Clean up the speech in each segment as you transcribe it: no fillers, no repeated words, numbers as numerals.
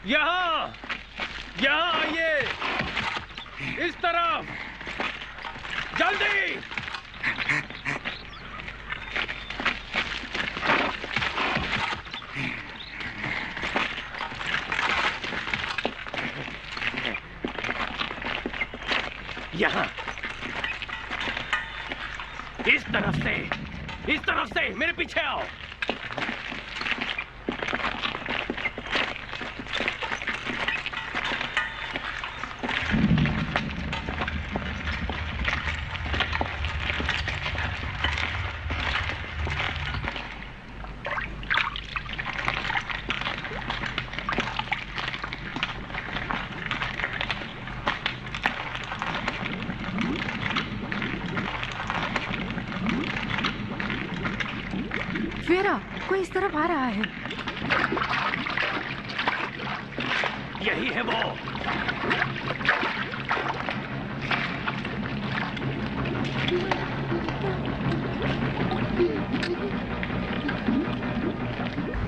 यहाँ यहाँ आइए, इस तरफ, जल्दी। यहाँ, इस तरफ से मेरे पीछे आओ। कोई इस तरफ आ रहा है। यही है वो।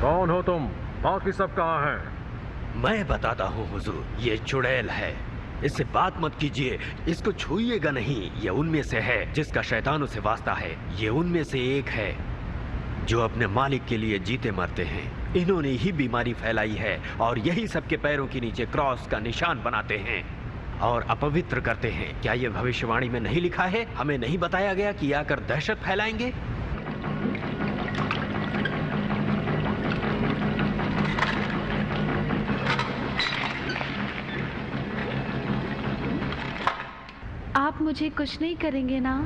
कौन हो तुम? बाकी सब कहाँ हैं? मैं बताता हूँ हुजूर, ये चुड़ैल है। इससे बात मत कीजिए, इसको छूइएगा नहीं। ये उनमें से है जिसका शैतानों से वास्ता है। ये उनमें से एक है जो अपने मालिक के लिए जीते मरते हैं। इन्होंने ही बीमारी फैलाई है और यही सबके पैरों के नीचे क्रॉस का निशान बनाते हैं और अपवित्र करते हैं। क्या यह भविष्यवाणी में नहीं लिखा है? हमें नहीं बताया गया कि आकर दहशत फैलाएंगे? आप मुझे कुछ नहीं करेंगे ना?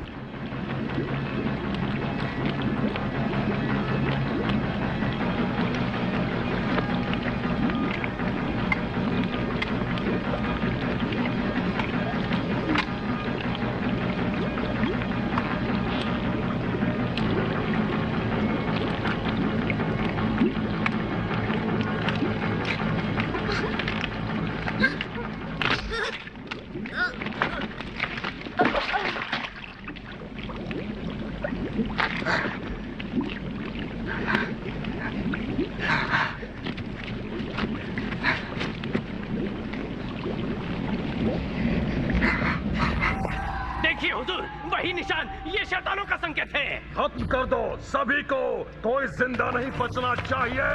खत्म कर दो सभी को, कोई जिंदा नहीं बचना चाहिए।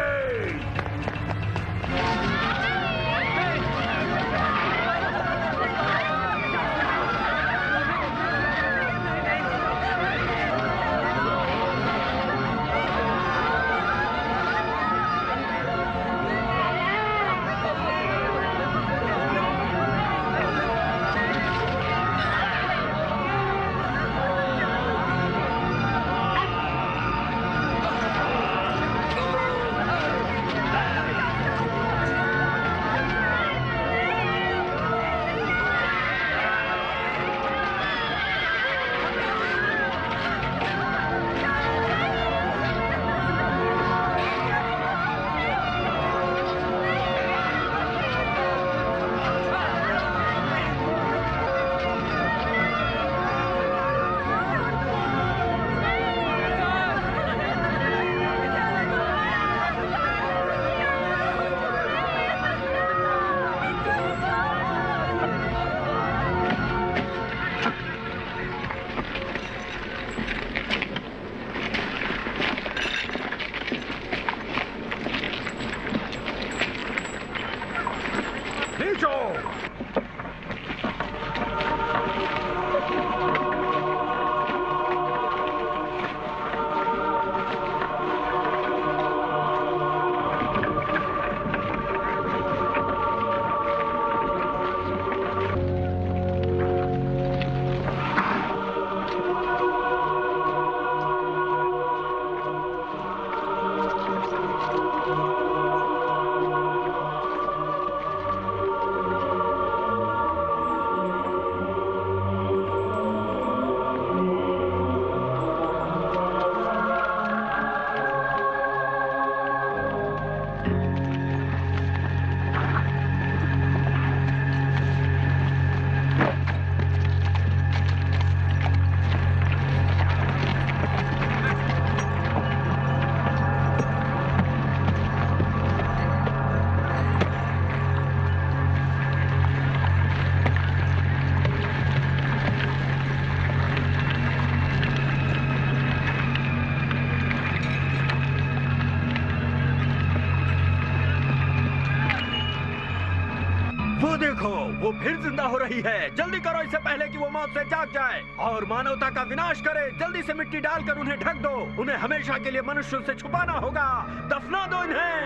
वो देखो, वो फिर जिंदा हो रही है। जल्दी करो इससे पहले कि वो मौत से जाग जाए और मानवता का विनाश करे। जल्दी से मिट्टी डालकर उन्हें ढक दो। उन्हें हमेशा के लिए मनुष्यों से छुपाना होगा। दफना दो इन्हें।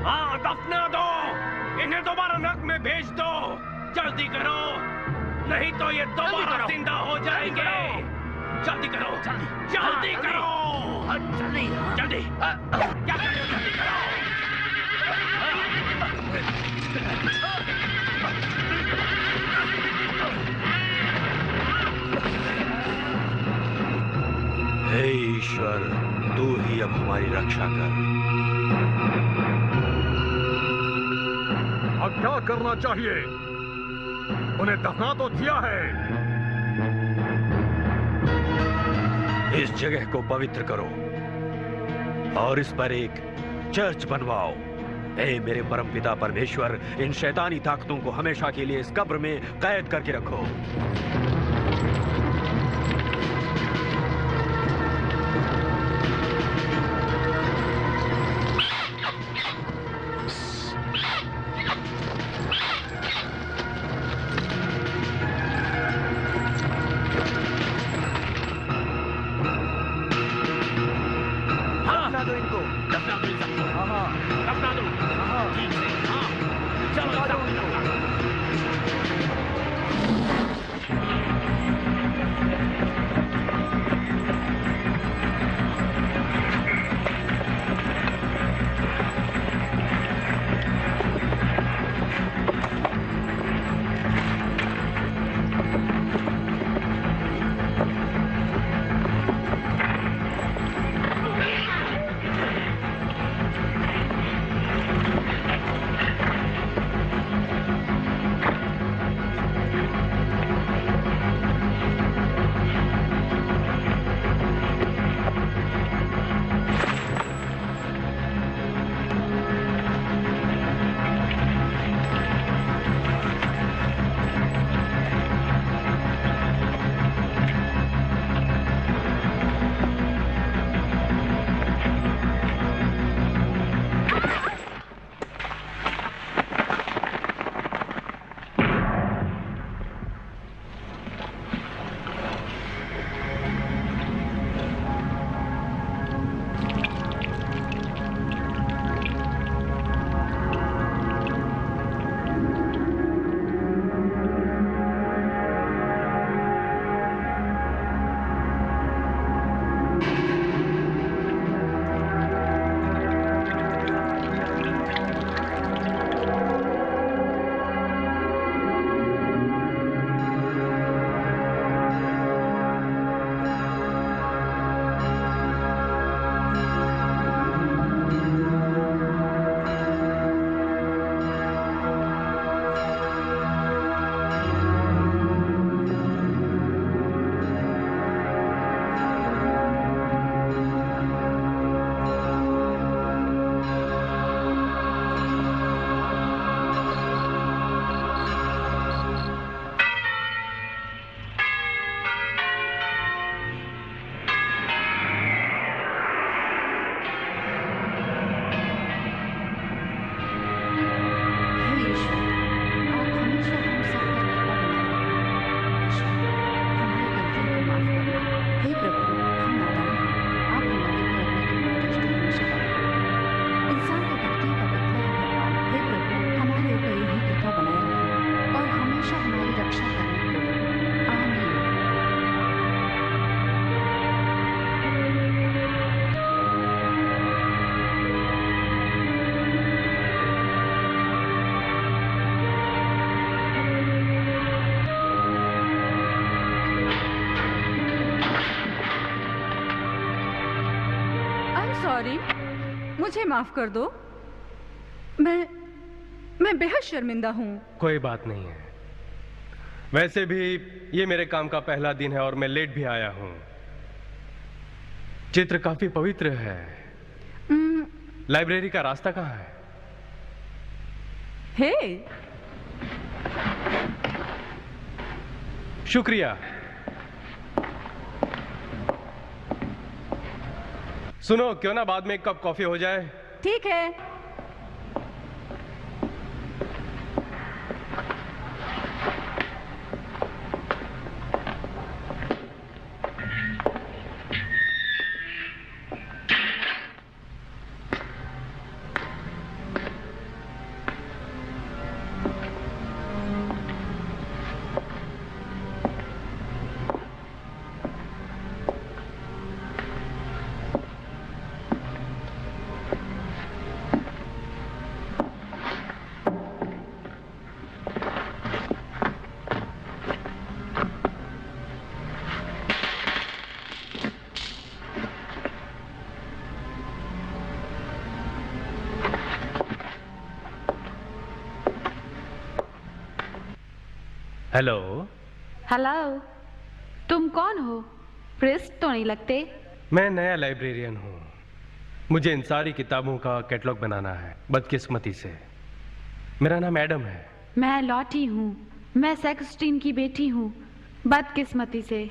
हाँ, दफना दो। इन्हें दोबारा नर्क में भेज दो। जल्दी करो, नहीं तो ये दोबारा जिंदा हो जाएंगे। जल्दी करो, जल्दी करो, जल्दी, जल्दी। क्या कर रहे हो? जल्दी करो। हे ईश्वर, तू ही अब हमारी रक्षा कर। अब क्या करना चाहिए? उन्हें दफना तो दिया है। इस जगह को पवित्र करो और इस पर एक चर्च बनवाओ। हे मेरे परमपिता परमेश्वर, इन शैतानी ताकतों को हमेशा के लिए इस कब्र में कैद करके रखो। सॉरी, मुझे माफ कर दो। मैं बेहद शर्मिंदा हूँ। कोई बात नहीं है। वैसे भी ये मेरे काम का पहला दिन है और मैं लेट भी आया हूँ। चित्र काफी पवित्र है। लाइब्रेरी का रास्ता कहाँ है? हे, शुक्रिया। सुनो, क्यों ना बाद में एक कप कॉफी हो जाए? ठीक है। हेलो। हेलो, तुम कौन हो? प्रिस्ट तो नहीं लगते। मैं नया लाइब्रेरियन हूँ। मुझे इन सारी किताबों का कैटलॉग बनाना है, बदकिस्मती से। मेरा नाम एडम है। मैं लॉटी हूँ। मैं सेक्सटीन की बेटी हूँ, बदकिस्मती से।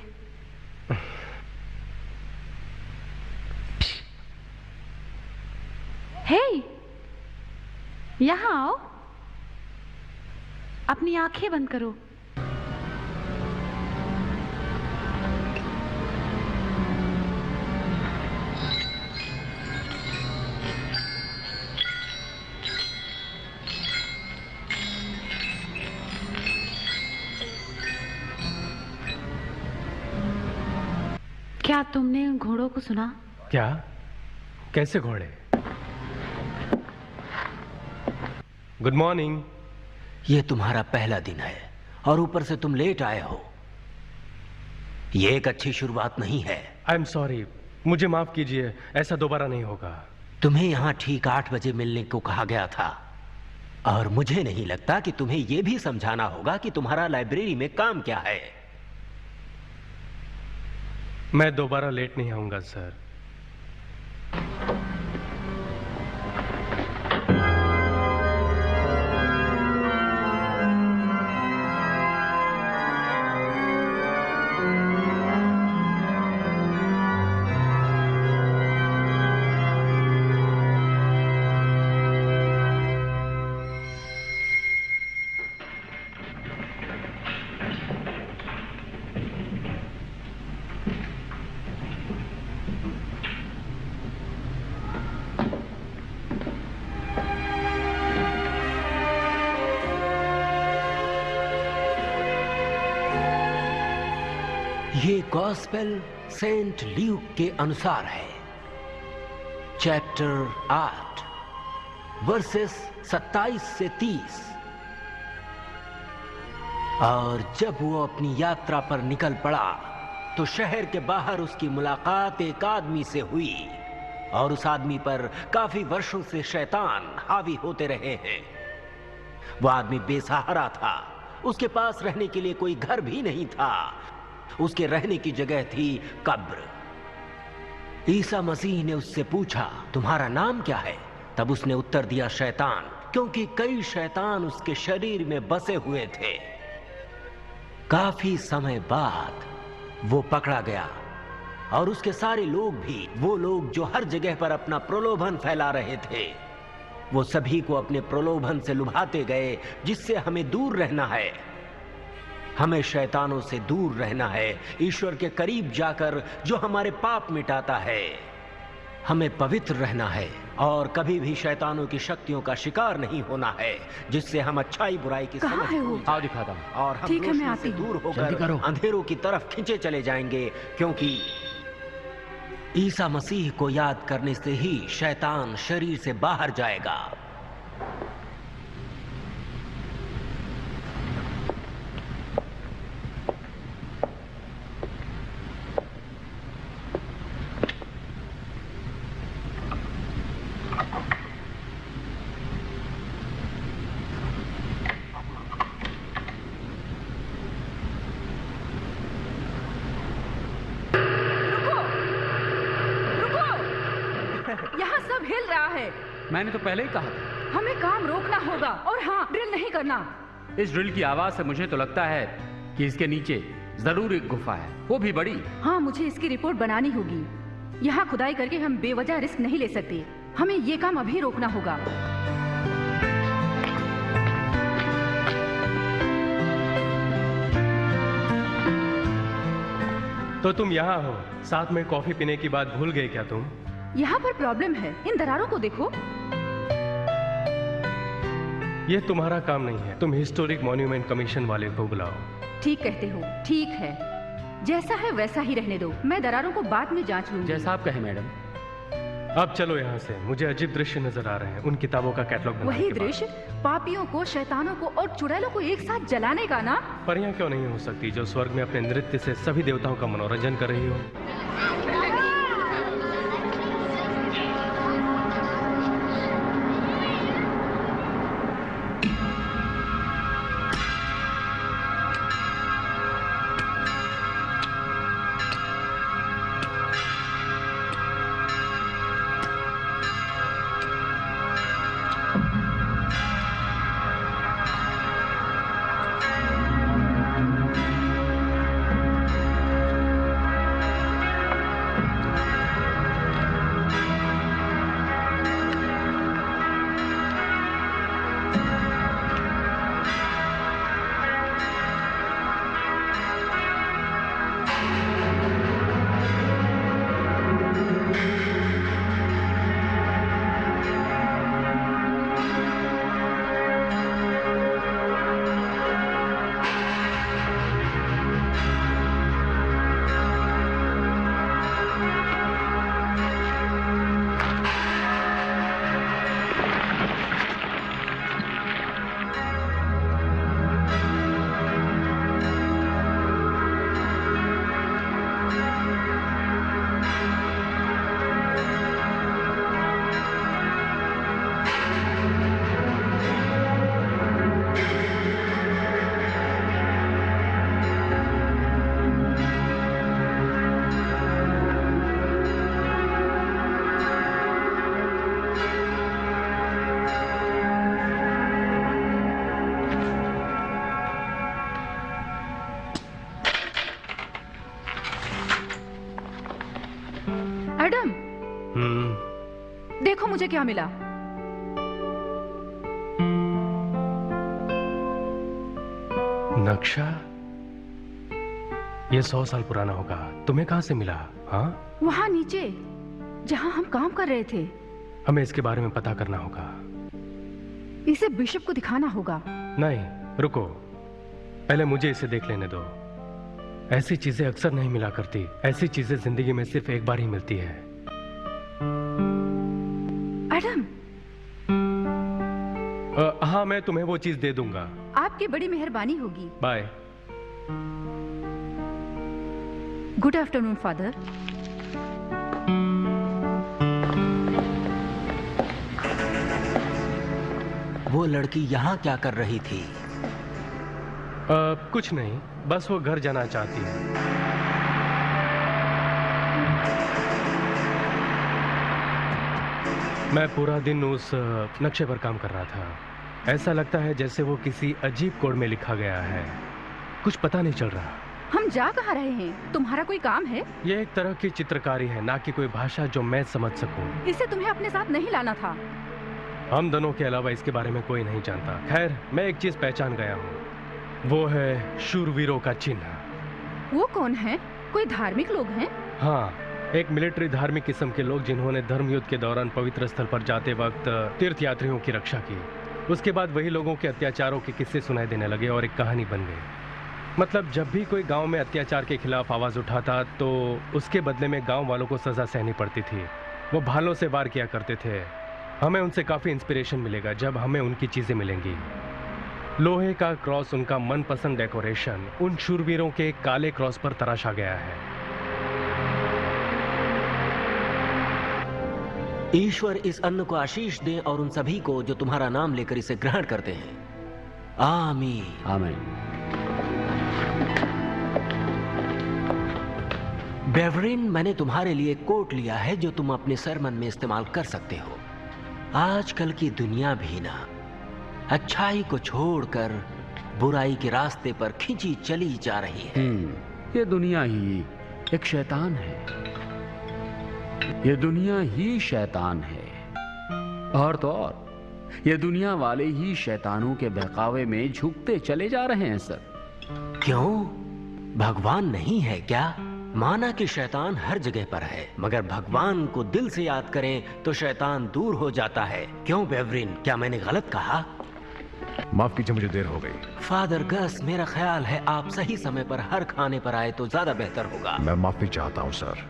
हे, यहाँ आओ। अपनी आंखें बंद करो। क्या तुमने उन घोड़ों को सुना? क्या? कैसे घोड़े? Good morning. ये तुम्हारा पहला दिन है और ऊपर से तुम लेट आए हो। ये एक अच्छी शुरुआत नहीं है। आई एम सॉरी, मुझे माफ कीजिए, ऐसा दोबारा नहीं होगा। तुम्हें यहाँ ठीक 8 बजे मिलने को कहा गया था और मुझे नहीं लगता कि तुम्हें यह भी समझाना होगा कि तुम्हारा लाइब्रेरी में काम क्या है। मैं दोबारा लेट नहीं आऊंगा सर। ये गॉस्पेल सेंट ल्यूक के अनुसार है, चैप्टर 8 वर्सेस 27 से 30। और जब वो अपनी यात्रा पर निकल पड़ा तो शहर के बाहर उसकी मुलाकात एक आदमी से हुई और उस आदमी पर काफी वर्षों से शैतान हावी होते रहे हैं। वो आदमी बेसहारा था, उसके पास रहने के लिए कोई घर भी नहीं था, उसके रहने की जगह थी कब्र। ईसा मसीह ने उससे पूछा, तुम्हारा नाम क्या है? तब उसने उत्तर दिया, शैतान, क्योंकि कई शैतान उसके शरीर में बसे हुए थे। काफी समय बाद वो पकड़ा गया और उसके सारे लोग भी, वो लोग जो हर जगह पर अपना प्रलोभन फैला रहे थे, वो सभी को अपने प्रलोभन से लुभाते गए, जिससे हमें दूर रहना है। हमें शैतानों से दूर रहना है, ईश्वर के करीब जाकर जो हमारे पाप मिटाता है। हमें पवित्र रहना है और कभी भी शैतानों की शक्तियों का शिकार नहीं होना है, जिससे हम अच्छाई बुराई की कहाँ है वो? आओ दिखाता हूं। और हम ठीक है, मैं रोशनी आती से हूं। दूर होकर अंधेरों की तरफ खींचे चले जाएंगे, क्योंकि ईसा मसीह को याद करने से ही शैतान शरीर से बाहर जाएगा। यहाँ सब हिल रहा है। मैंने तो पहले ही कहा था। हमें काम रोकना होगा और हाँ, ड्रिल नहीं करना। इस ड्रिल की आवाज से मुझे तो लगता है कि इसके नीचे जरूर एक गुफा है, वो भी बड़ी। हाँ, मुझे इसकी रिपोर्ट बनानी होगी। यहाँ खुदाई करके हम बेवजह रिस्क नहीं ले सकते। हमें ये काम अभी रोकना होगा। तो तुम यहाँ हो, साथ में कॉफी पीने की बात भूल गए क्या तुम? यहाँ पर प्रॉब्लम है, इन दरारों को देखो। ये तुम्हारा काम नहीं है, तुम हिस्टोरिक मॉन्यूमेंट कमीशन वाले को बुलाओ। ठीक कहते हो, ठीक है, जैसा है वैसा ही रहने दो। मैं दरारों को बाद में जांच लूंगी। जैसा आप कहें मैडम। अब चलो यहाँ से, मुझे अजीब दृश्य नजर आ रहे हैं उन किताबों का कैटलॉग बनाने वही के बाद। दृश्य, पापियों को, शैतानों को और चुड़ैलों को एक साथ जलाने का ना। परियां क्यों नहीं हो सकती जो स्वर्ग में अपने नृत्य से सभी देवताओं का मनोरंजन कर रही हो? देखो मुझे क्या मिला। नक्शा? ये 100 साल पुराना होगा। तुम्हें कहां से मिला? हाँ, वहां नीचे जहां हम काम कर रहे थे। हमें इसके बारे में पता करना होगा। इसे बिशप को दिखाना होगा। नहीं, रुको, पहले मुझे इसे देख लेने दो। ऐसी चीजें अक्सर नहीं मिला करती। ऐसी चीजें जिंदगी में सिर्फ एक बार ही मिलती है। एडम। हाँ, मैं तुम्हें वो चीज दे दूंगा। आपकी बड़ी मेहरबानी होगी। बाय। Good afternoon father. वो लड़की यहाँ क्या कर रही थी? कुछ नहीं, बस वो घर जाना चाहती है। मैं पूरा दिन उस नक्शे पर काम कर रहा था। ऐसा लगता है जैसे वो किसी अजीब कोड में लिखा गया है। कुछ पता नहीं चल रहा। हम जा कहाँ रहे हैं? तुम्हारा कोई काम है? ये एक तरह की चित्रकारी है, ना कि कोई भाषा जो मैं समझ सकूं। इसे तुम्हें अपने साथ नहीं लाना था। हम दोनों के अलावा इसके बारे में कोई नहीं जानता। खैर, मैं एक चीज पहचान गया हूँ। वो है शूरवीरों का चिन्ह। वो कौन है? कोई धार्मिक लोग हैं? हाँ, एक मिलिट्री धार्मिक किस्म के लोग जिन्होंने धर्म युद्ध के दौरान पवित्र स्थल पर जाते वक्त तीर्थ यात्रियों की रक्षा की। उसके बाद वही लोगों के अत्याचारों के किस्से सुनाई देने लगे और एक कहानी बन गई। मतलब जब भी कोई गांव में अत्याचार के खिलाफ आवाज उठाता तो उसके बदले में गांव वालों को सजा सहनी पड़ती थी। वो भालों से वार किया करते थे। हमें उनसे काफी इंस्पिरेशन मिलेगा जब हमें उनकी चीजें मिलेंगी। लोहे का क्रॉस उनका मनपसंद डेकोरेशन उन शूरवीरों के काले क्रॉस पर तराशा गया है। ईश्वर इस अन्न को आशीष दे और उन सभी को जो तुम्हारा नाम लेकर इसे ग्रहण करते हैं। आमीन। आमीन। बेवरिन, मैंने तुम्हारे लिए कोट लिया है जो तुम अपने सरमन में इस्तेमाल कर सकते हो। आजकल की दुनिया भी ना अच्छाई को छोड़कर बुराई के रास्ते पर खींची चली जा रही है। ये दुनिया ही एक शैतान है। ये दुनिया ही शैतान है। और तो और ये दुनिया वाले ही शैतानों के बहकावे में झुकते चले जा रहे हैं सर। क्यों? भगवान नहीं है क्या? माना कि शैतान हर जगह पर है, मगर भगवान को दिल से याद करें तो शैतान दूर हो जाता है। क्यों बेवरिन, क्या मैंने गलत कहा? माफ कीजिए, मुझे देर हो गई। फादर गस, मेरा ख्याल है आप सही समय पर हर खाने पर आए तो ज्यादा बेहतर होगा। मैं माफी चाहता हूँ सर।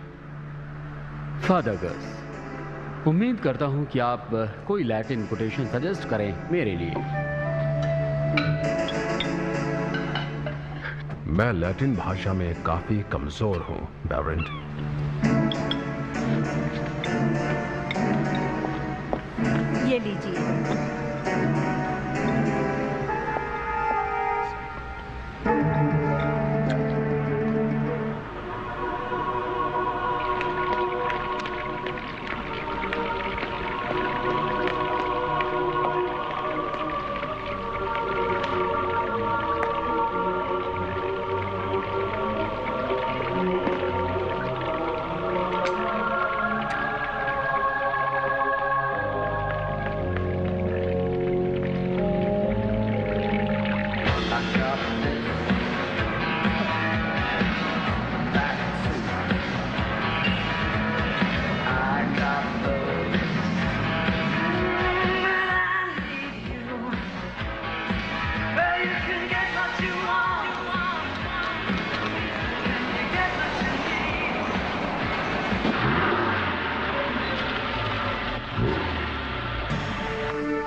फादर गस, उम्मीद करता हूं कि आप कोई लैटिन कोटेशन सजेस्ट करें मेरे लिए। मैं लैटिन भाषा में काफी कमजोर हूँ बेवरिन। ये लीजिए।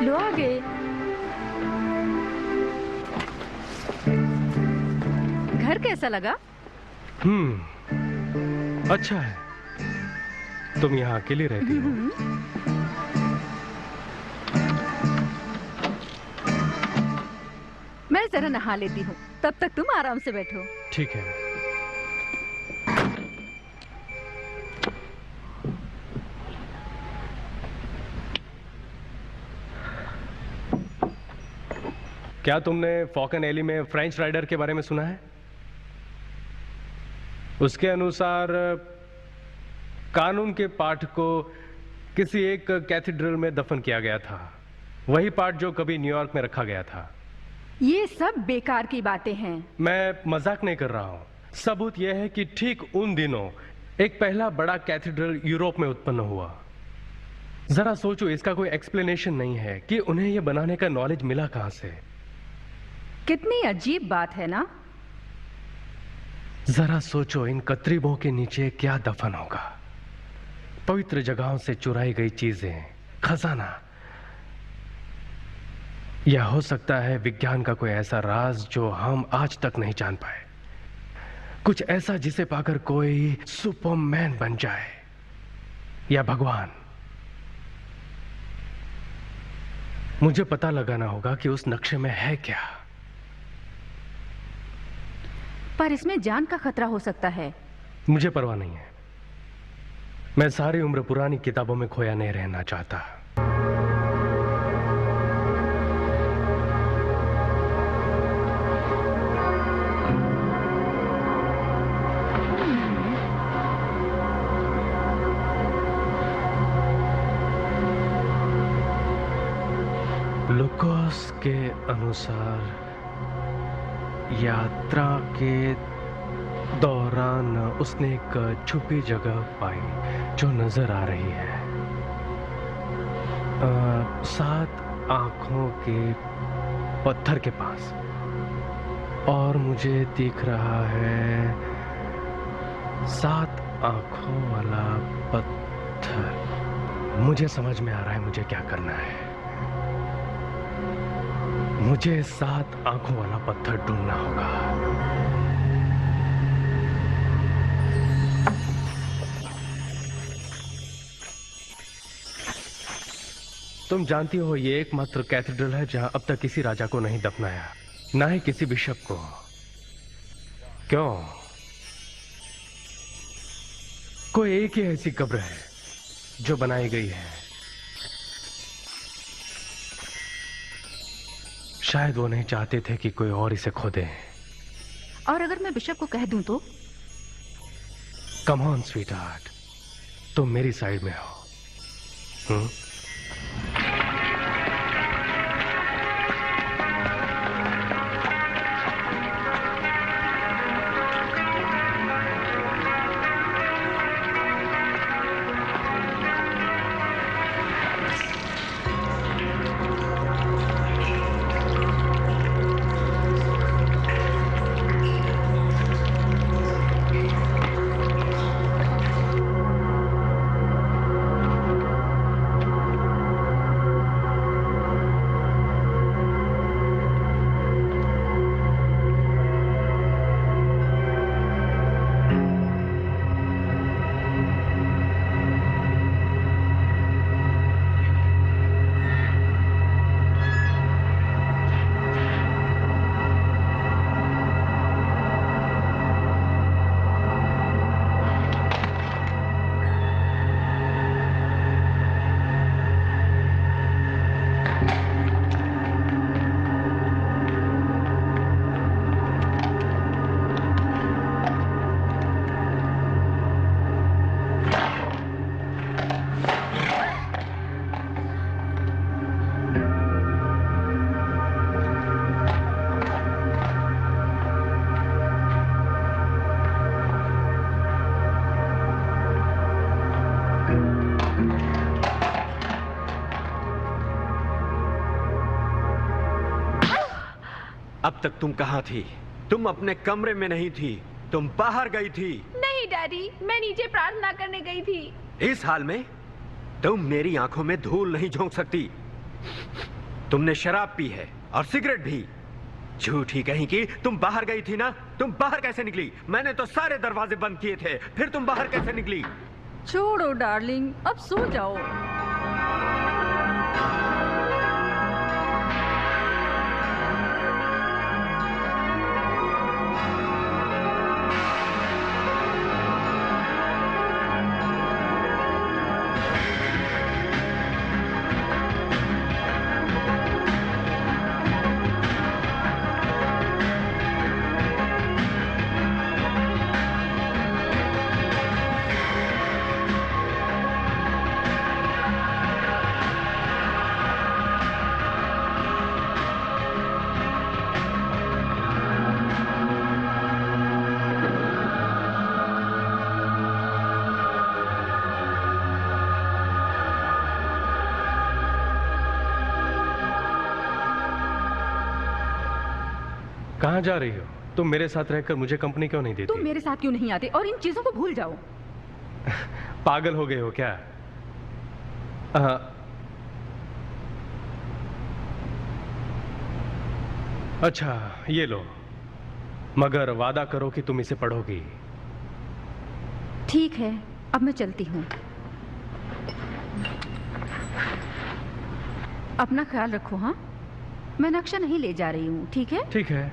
लो आगे। घर कैसा लगा? अच्छा है। तुम यहाँ अकेली रहती हो? मैं जरा नहा लेती हूँ, तब तक तुम आराम से बैठो। ठीक है। क्या तुमने फॉकन एली में फ्रेंच राइडर के बारे में सुना है? उसके अनुसार कानून के पाठ को किसी एक कैथेड्रल में दफन किया गया था, वही पार्ट जो कभी न्यूयॉर्क में रखा गया था। ये सब बेकार की बातें हैं। मैं मजाक नहीं कर रहा हूं। सबूत यह है कि ठीक उन दिनों एक पहला बड़ा कैथेड्रल यूरोप में उत्पन्न हुआ। जरा सोचो, इसका कोई एक्सप्लेनेशन नहीं है कि उन्हें यह बनाने का नॉलेज मिला कहां से। कितनी अजीब बात है ना। जरा सोचो, इन कतरीबों के नीचे क्या दफन होगा। पवित्र जगहों से चुराई गई चीजें, खजाना, या हो सकता है विज्ञान का कोई ऐसा राज जो हम आज तक नहीं जान पाए। कुछ ऐसा जिसे पाकर कोई सुपरमैन बन जाए, या भगवान। मुझे पता लगाना होगा कि उस नक्शे में है क्या। पर इसमें जान का खतरा हो सकता है। मुझे परवाह नहीं है। मैं सारी उम्र पुरानी किताबों में खोया नहीं रहना चाहता। लुकोस के अनुसार यात्रा के दौरान उसने एक छुपी जगह पाई जो नजर आ रही है। 7 आंखों के पत्थर के पास, और मुझे दिख रहा है 7 आंखों वाला पत्थर। मुझे समझ में आ रहा है मुझे क्या करना है। मुझे 7 आंखों वाला पत्थर ढूंढना होगा। तुम जानती हो, ये एकमात्र कैथेड्रल है जहां अब तक किसी राजा को नहीं दफनाया, ना ही किसी बिशप को। क्यों? कोई एक ही ऐसी कब्र है जो बनाई गई है। शायद वो नहीं चाहते थे कि कोई और इसे खोदे। और अगर मैं बिशप को कह दूं तो? कम ऑन स्वीटहार्ट, तुम मेरी साइड में हो। अब तक तुम कहाँ थी? तुम अपने कमरे में नहीं थी, तुम बाहर गई थी। नहीं डैडी, मैं नीचे प्रार्थना करने गई थी। इस हाल में तुम मेरी आंखों में धूल नहीं झोंक सकती। तुमने शराब पी है और सिगरेट भी। झूठी कहीं की, तुम बाहर गई थी ना? तुम बाहर कैसे निकली? मैंने तो सारे दरवाजे बंद किए थे, फिर तुम बाहर कैसे निकली? छोड़ो डार्लिंग, अब सो जाओ। कहाँ जा रही हो? तुम मेरे साथ रहकर मुझे कंपनी क्यों नहीं देती? तुम मेरे साथ क्यों नहीं आते और इन चीजों को भूल जाओ? पागल हो गए हो क्या? अच्छा ये लो, मगर वादा करो कि तुम इसे पढ़ोगी। ठीक है, अब मैं चलती हूँ। अपना ख्याल रखो। हाँ, मैं नक्शा नहीं ले जा रही हूँ, ठीक है? ठीक है।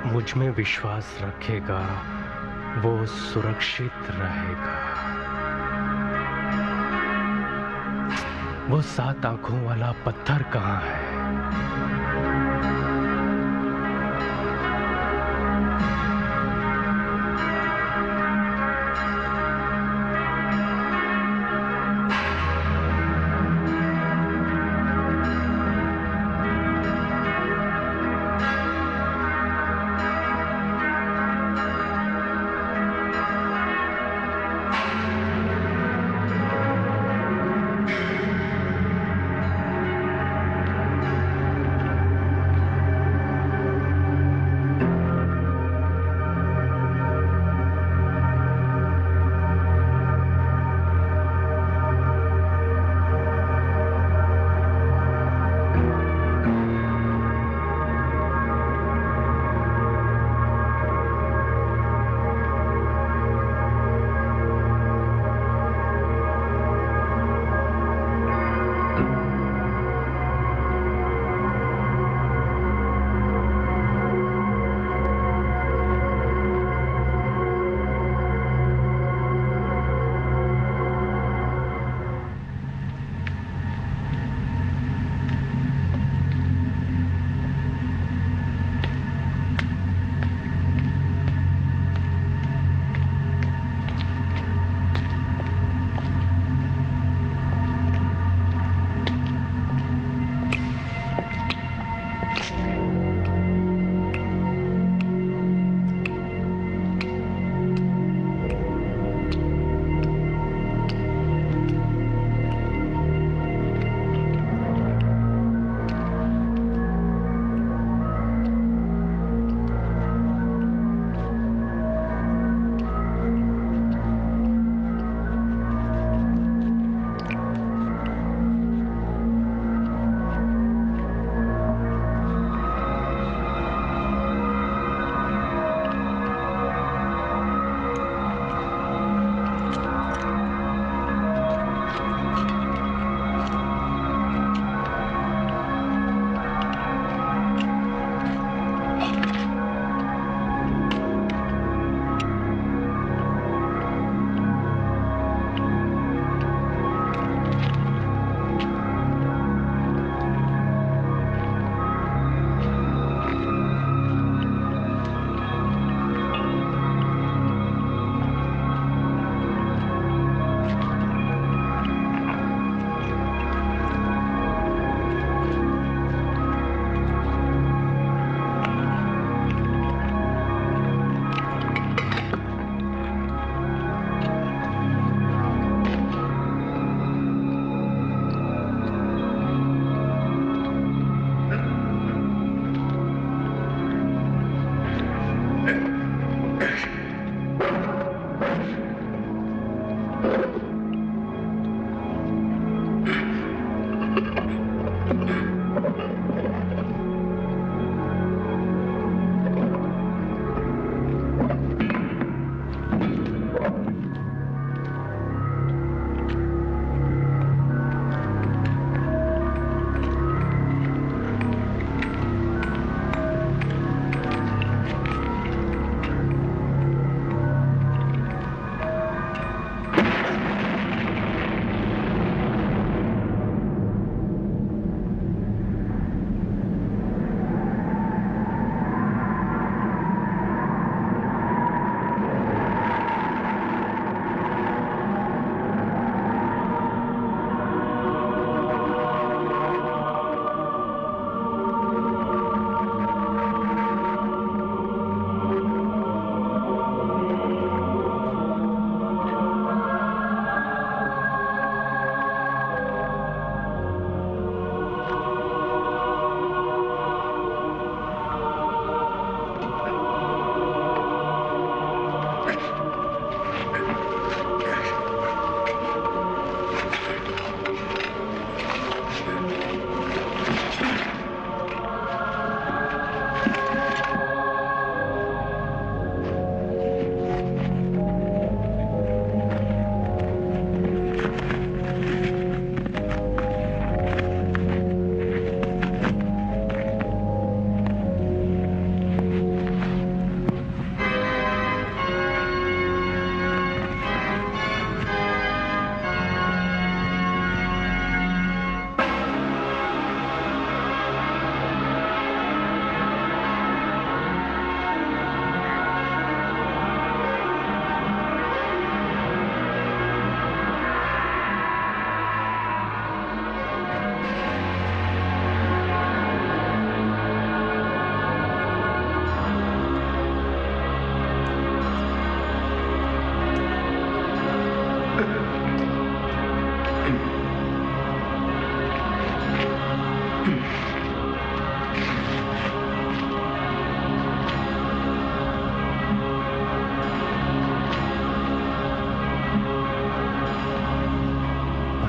मुझ में विश्वास रखेगा वो सुरक्षित रहेगा। वो 7 आंखों वाला पत्थर कहाँ है?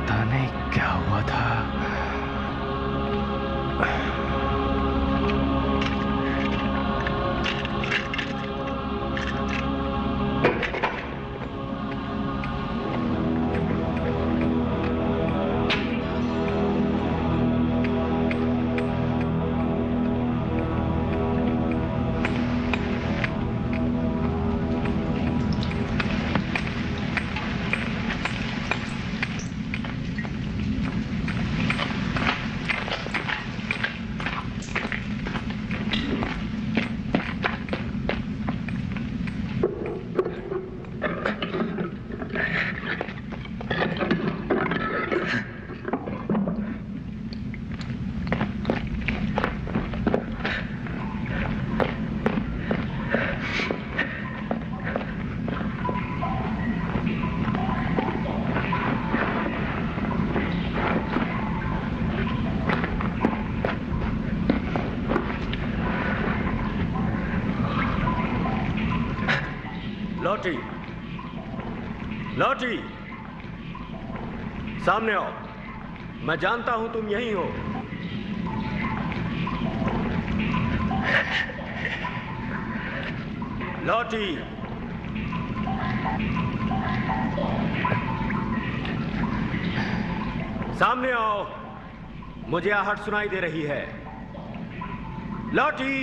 पता नहीं क्या हुआ था। लौटी, लौटी, सामने आओ। मैं जानता हूं तुम यहीं हो। लौटी, सामने आओ। मुझे आहट सुनाई दे रही है। लौटी,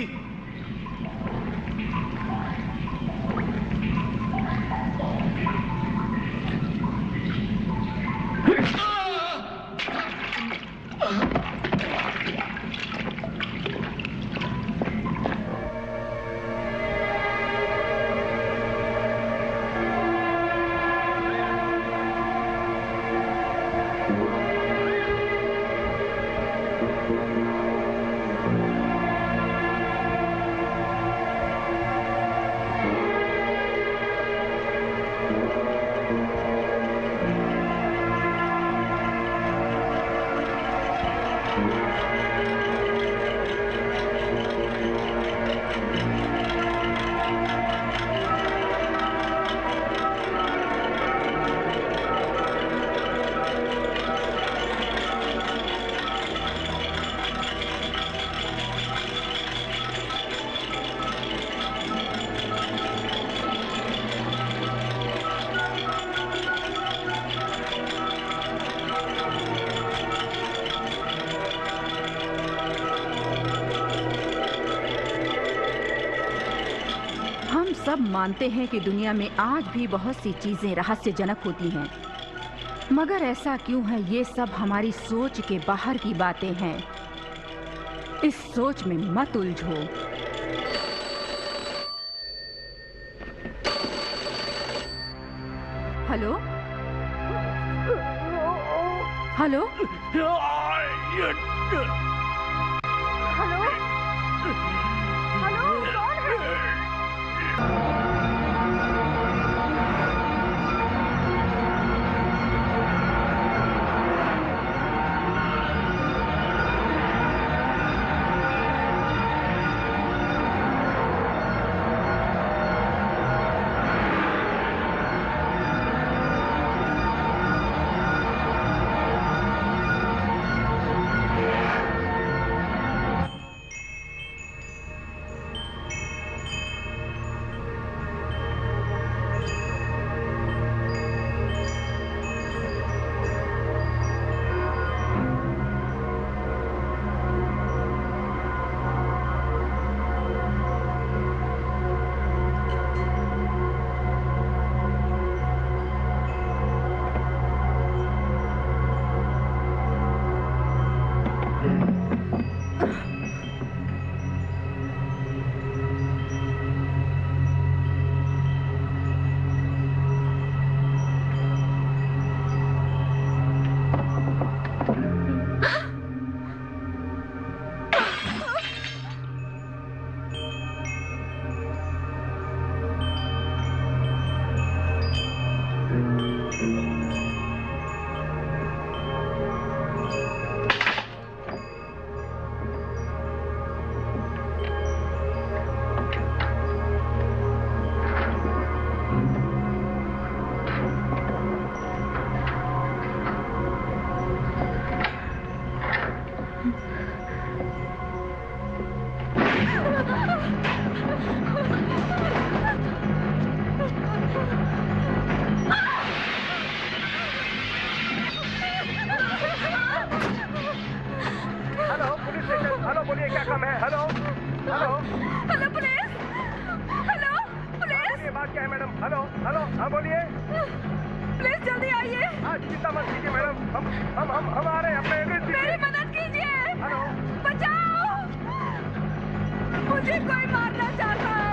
सब मानते हैं कि दुनिया में आज भी बहुत सी चीजें रहस्यजनक होती हैं, मगर ऐसा क्यों है? ये सब हमारी सोच के बाहर की बातें हैं। इस सोच में मत उलझो। हेलो हेलो हेलो हेलो, कौन है? हम हमारे अपने मेरी मदद कीजिए, बचाओ, मुझे कोई मारना चाहता है।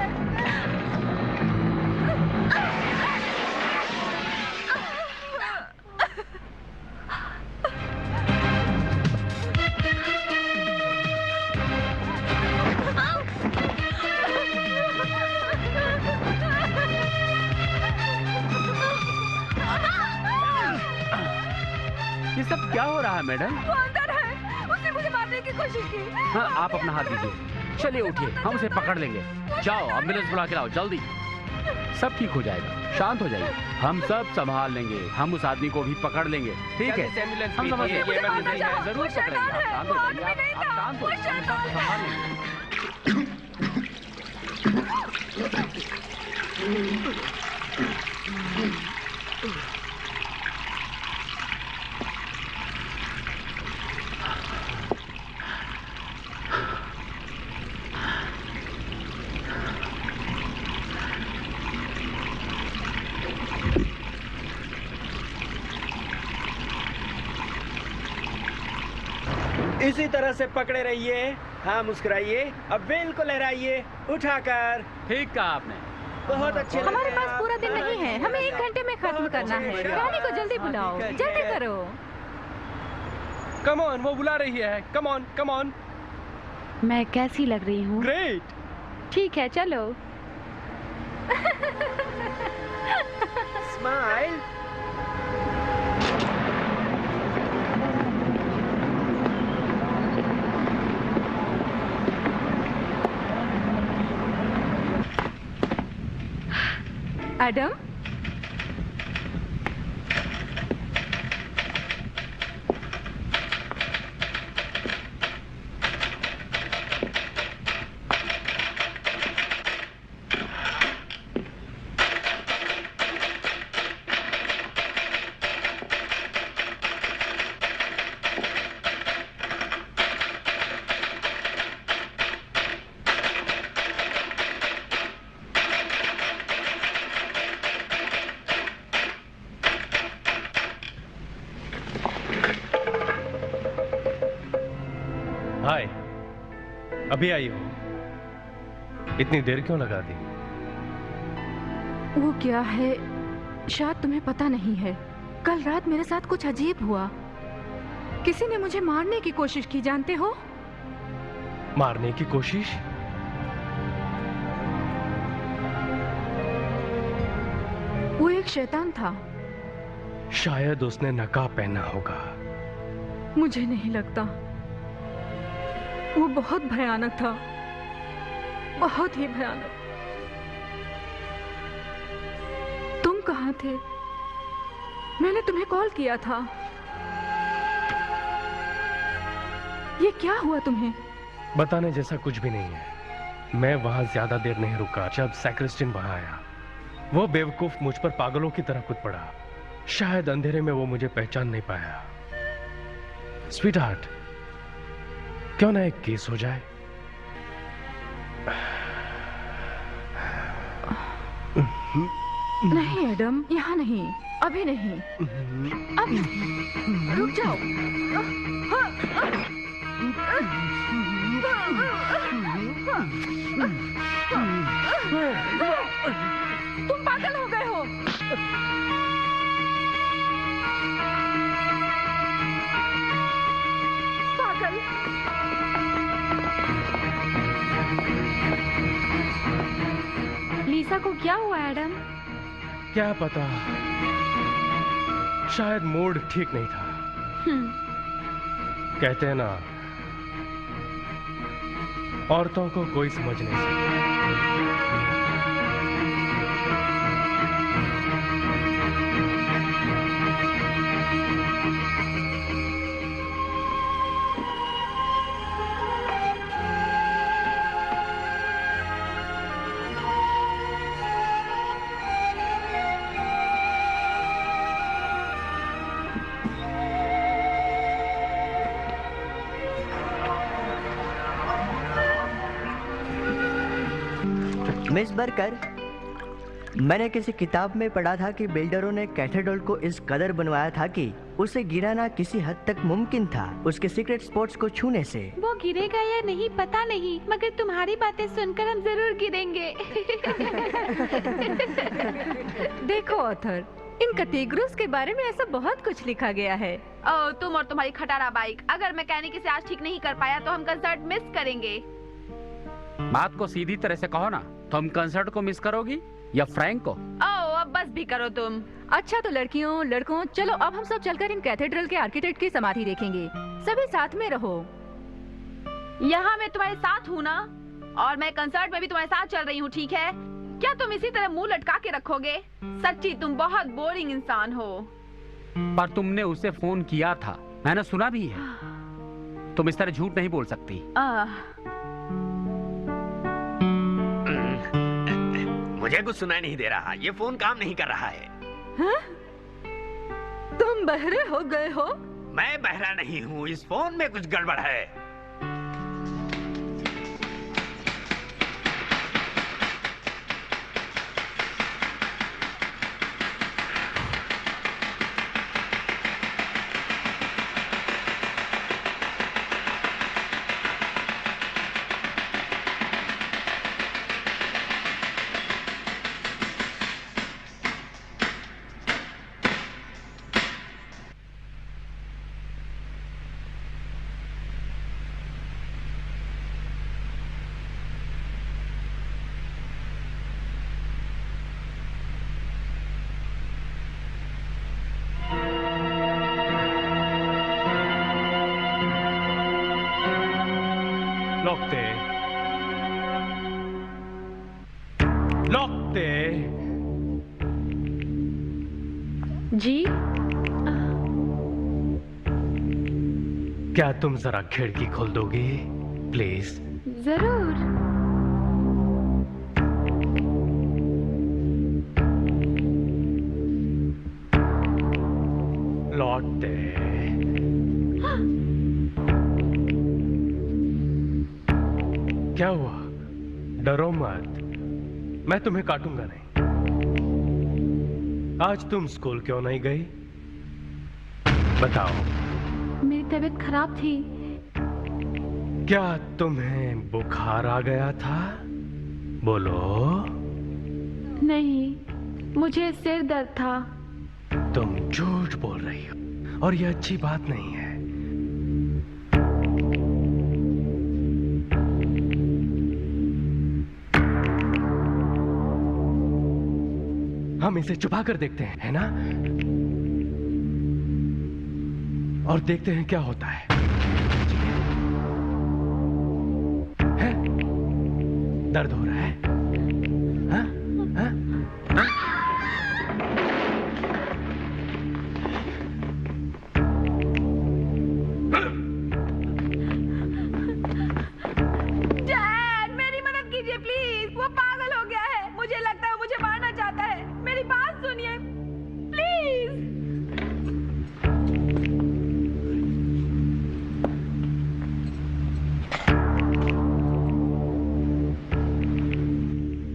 ये सब क्या हो रहा है मैडम? वो अंदर है, उसने मुझे मारने की कोशिश की। हाँ, आप अपना हाथ दीजिए। चलिए उठिए, हम उसे पकड़ लेंगे। जाओ एम्बुलेंस बुला के लाओ जल्दी। सब ठीक हो जाएगा, शांत हो जाइए। हम सब संभाल लेंगे, हम उस आदमी को भी पकड़ लेंगे। ठीक है, हम समझ गए। जरूर पकड़ेंगे। आप शांत हो जाइए, आप शांत हो जाइए, हम सब संभाल लेंगे। इसी तरह से पकड़े रहिए। हाँ, मुस्कुराइए, अब बिल्कुल लहराइए उठाकर। ठीक कहा आपने। बहुत अच्छे लग हमारे रहे हैं पास आप। पूरा दिन नहीं है, हमें 1 घंटे में खत्म करना है। रानी को जल्दी बुलाओ, जल्दी करो। कम ऑन, वो बुला रही है। Come on, come on. मैं कैसी लग रही हूँ? ग्रेट। ठीक है, चलो। स्माइल। एडम, हाय, अभी आई हो? इतनी देर क्यों लगा दी? वो क्या है, शायद तुम्हें पता नहीं है। कल रात मेरे साथ कुछ अजीब हुआ। किसी ने मुझे मारने की कोशिश की, जानते हो? मारने की कोशिश? वो एक शैतान था। शायद उसने नकाब पहना होगा। मुझे नहीं लगता। वो बहुत भयानक था, बहुत ही भयानक। तुम कहाँ थे? मैंने तुम्हें कॉल किया था। ये क्या हुआ तुम्हें? बताने जैसा कुछ भी नहीं है। मैं वहां ज्यादा देर नहीं रुका। जब सैक्रिस्टियन वहां आया, वो बेवकूफ मुझ पर पागलों की तरह कूद पड़ा। शायद अंधेरे में वो मुझे पहचान नहीं पाया। स्वीटहार्ट, क्यों ना एक केस हो जाए? नहीं एडम, यहाँ नहीं, अभी नहीं, अभी नहीं। रुक जाओ। तुम पागल हो गए हो। पागल। लीसा को क्या हुआ एडम? क्या पता, शायद मूड ठीक नहीं था। कहते हैं ना, औरतों को कोई समझ नहीं सकता। मिस बर्कर, मैंने किसी किताब में पढ़ा था कि बिल्डरों ने कैथेड्रल को इस कदर बनवाया था कि उसे गिराना किसी हद तक मुमकिन था उसके सीक्रेट स्पॉट्स को छूने से। वो गिरेगा या नहीं पता नहीं, मगर तुम्हारी बातें सुनकर हम जरूर गिरेंगे। देखो ऑथर, इन कैटेगरीज के बारे में ऐसा बहुत कुछ लिखा गया है। ओह, तुम और तुम्हारी खटारा बाइक, अगर मैकेनिक इसे आज ठीक नहीं कर पाया तो हम कंसर्ट मिस करेंगे। बात को सीधी तरह से कहो ना, तुम कंसर्ट को मिस करोगी या फ्रैंक को? ओह, अब बस भी करो तुम। अच्छा तो लड़कियों लड़कों, चलो अब हम सब चलकर इन कैथेड्रल के आर्किटेक्ट की समाधि देखेंगे। सभी साथ में रहो। यहाँ मैं तुम्हारे साथ हूँ ना, और मैं कंसर्ट में भी तुम्हारे साथ चल रही हूँ, ठीक है? क्या तुम इसी तरह मुंह लटका के रखोगे? सच्ची तुम बहुत बोरिंग इंसान हो। पर तुमने उसे फोन किया था, मैंने सुना भी है। तुम इस तरह झूठ नहीं बोल सकती। मुझे कुछ सुनाई नहीं दे रहा, ये फोन काम नहीं कर रहा है। हाँ? तुम बहरे हो गए हो? मैं बहरा नहीं हूँ, इस फोन में कुछ गड़बड़ है। जी? क्या तुम जरा खिड़की खोल दोगे प्लीज? जरूर। लौटते। क्या हुआ? डरो मत, मैं तुम्हें काटूंगा नहीं। आज तुम स्कूल क्यों नहीं गई? बताओ। मेरी तबीयत खराब थी। क्या तुम्हें बुखार आ गया था? बोलो। नहीं, मुझे सिर दर्द था। तुम झूठ बोल रही हो और यह अच्छी बात नहीं है। हम इसे छुपा कर देखते हैं, है ना? और देखते हैं क्या होता है। दर्द हो रहा है? हाँ? हाँ? हाँ? डैड, मेरी मदद कीजिए प्लीज। वो पागल हो गया है। मुझे लगता है वो मुझे मारना चाहता है। मेरी बात सुनिए प्लीज।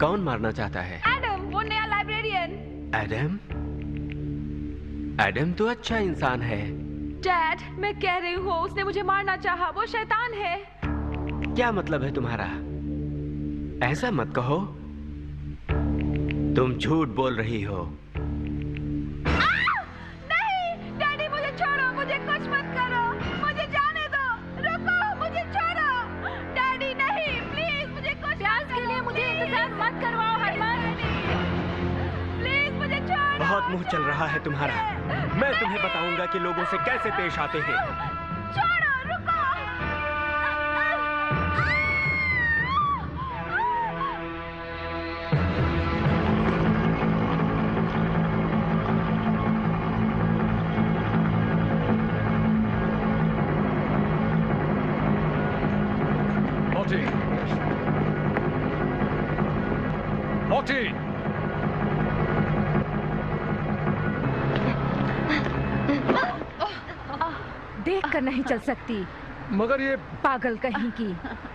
कौन मारना चाहता है? एडम, वो नया लाइब्रेरियन। एडम? एडम तो अच्छा इंसान है। डैड, मैं कह रही हूँ उसने मुझे मारना चाहा। वो शैतान है। क्या मतलब है तुम्हारा? ऐसा मत कहो, तुम झूठ बोल रही हो। नहीं, डैडी मुझे छोड़ो, मुझे कुछ मत करो, मुझे जाने दो, रुको, मुझे छोड़ो। डैडी नहीं, प्लीज मुझे कुछ प्यास के लिए मुझे इंतजार मत करवाओ हरमन। प्लीज मुझे छोड़ो। बहुत मुंह चल रहा है तुम्हारा। मैं तुम्हें बताऊंगा कि लोगों से कैसे पेश आते हैं। छोड़ो, रुको। मोटी! देख कर नहीं चल सकती। मगर ये पागल कहीं की।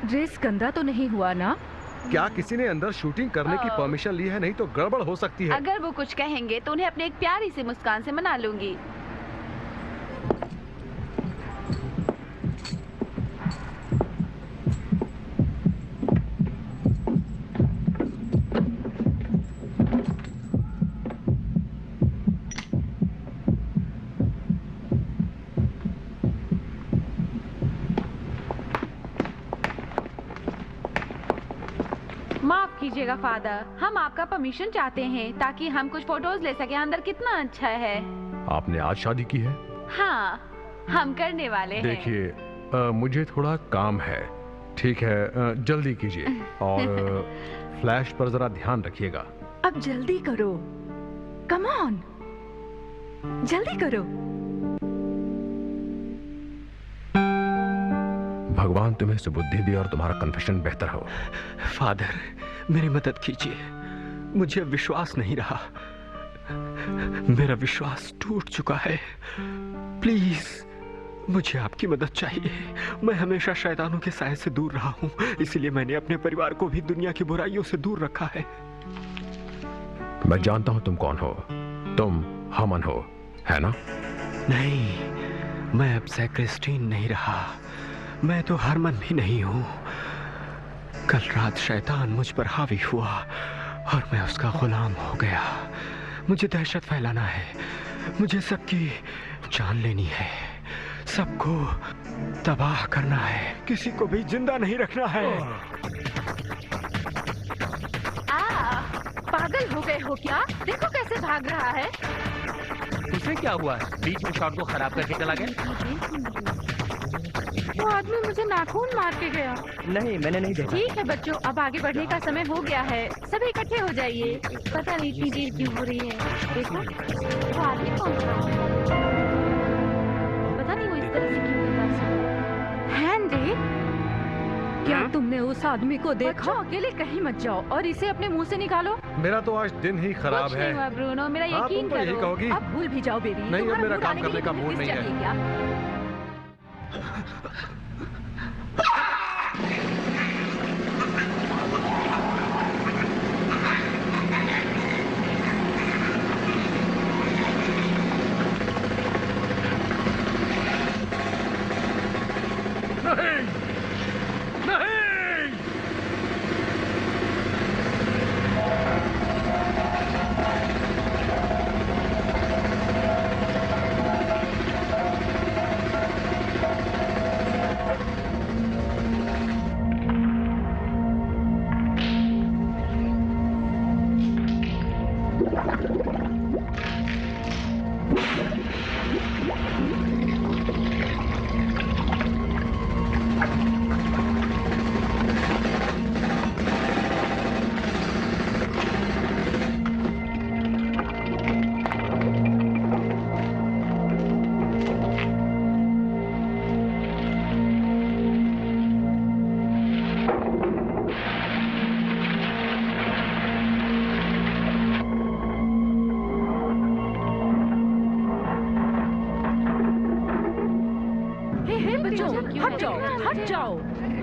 ड्रेस गंदा तो नहीं हुआ ना? क्या किसी ने अंदर शूटिंग करने की परमिशन ली है? नहीं तो गड़बड़ हो सकती है। अगर वो कुछ कहेंगे तो उन्हें अपने एक प्यारी सी मुस्कान से मना लूंगी। कीजिएगा फादर, हम आपका परमिशन चाहते हैं ताकि हम कुछ फोटोज ले सके। अंदर कितना अच्छा है। आपने आज शादी की है? हाँ, हम करने वाले हैं। देखिए, मुझे थोड़ा काम है। ठीक है, जल्दी कीजिए और फ्लैश पर जरा ध्यान रखिएगा। अब जल्दी करो, कम ऑन, जल्दी करो। भगवान तुम्हें सुबुद्धि दे और तुम्हारा कन्फेशन बेहतर हो। फादर, मेरी मदद कीजिए, मुझे अब विश्वास नहीं रहा। मेरा विश्वास टूट चुका है। प्लीज, मुझे आपकी मदद चाहिए। मैं हमेशा शैतानों के साए से दूर रहा हूं, इसीलिए मैंने अपने परिवार को भी दुनिया की बुराइयों से दूर रखा है। मैं जानता हूं तुम कौन हो। तुम हमन हो, है ना? नहीं, मैं अब सैक्रिस्टीन नहीं रहा। मैं तो हरमन भी नहीं हूं। कल रात शैतान मुझ पर हावी हुआ और मैं उसका गुलाम हो गया। मुझे दहशत फैलाना है, मुझे सबकी जान लेनी है, सबको तबाह करना है, किसी को भी जिंदा नहीं रखना है। पागल हो गए हो क्या? देखो कैसे भाग रहा है। उसे क्या हुआ? बीच में शॉट को खराब करके चला गया। वो आदमी मुझे नाखून मार के गया। नहीं, मैंने नहीं देखा। ठीक है बच्चों, अब आगे बढ़ने का समय हो गया है। सभी इकट्ठे हो जाइए। पता नहीं इतनी देर क्यों हो रही है। देखो, वो आदमी कौन था? पता नहीं वो इस तरह से क्यों कर रहा है। हैंडी, क्या तुमने उस आदमी को देखा? अकेले कहीं मत जाओ और इसे अपने मुंह से निकालो। मेरा तो आज दिन ही खराब कुछ है। नहीं हुआ ब्रूनो, मेरा यकीन तुम तो यही करो। कहोगी? अब भूल भी जाओ बेबी। नहीं, अब मेरा काम तुम्हारा करने का मूड नहीं है। क्या?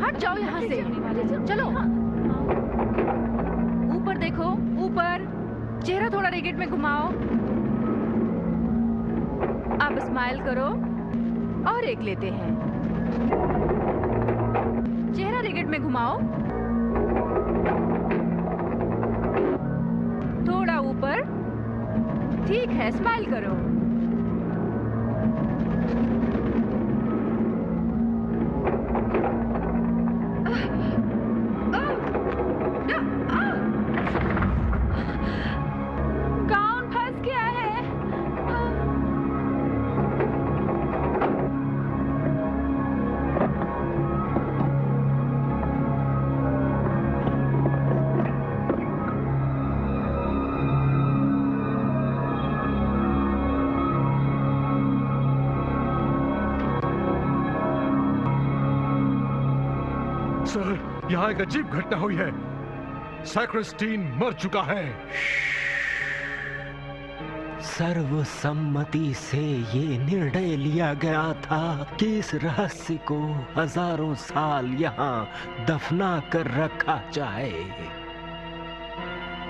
हट जाओ यहाँ से। चलो ऊपर देखो, ऊपर। चेहरा थोड़ा रिगेट में घुमाओ। अब स्माइल करो और एक लेते हैं। चेहरा रिगेट में घुमाओ, थोड़ा ऊपर। ठीक है, स्माइल करो। सर, यहाँ एक अजीब घटना हुई है। सैक्रिस्टीन मर चुका है। सर्वसम्मति से ये निर्णय लिया गया था कि इस रहस्य को हजारों साल यहाँ दफना कर रखा जाए।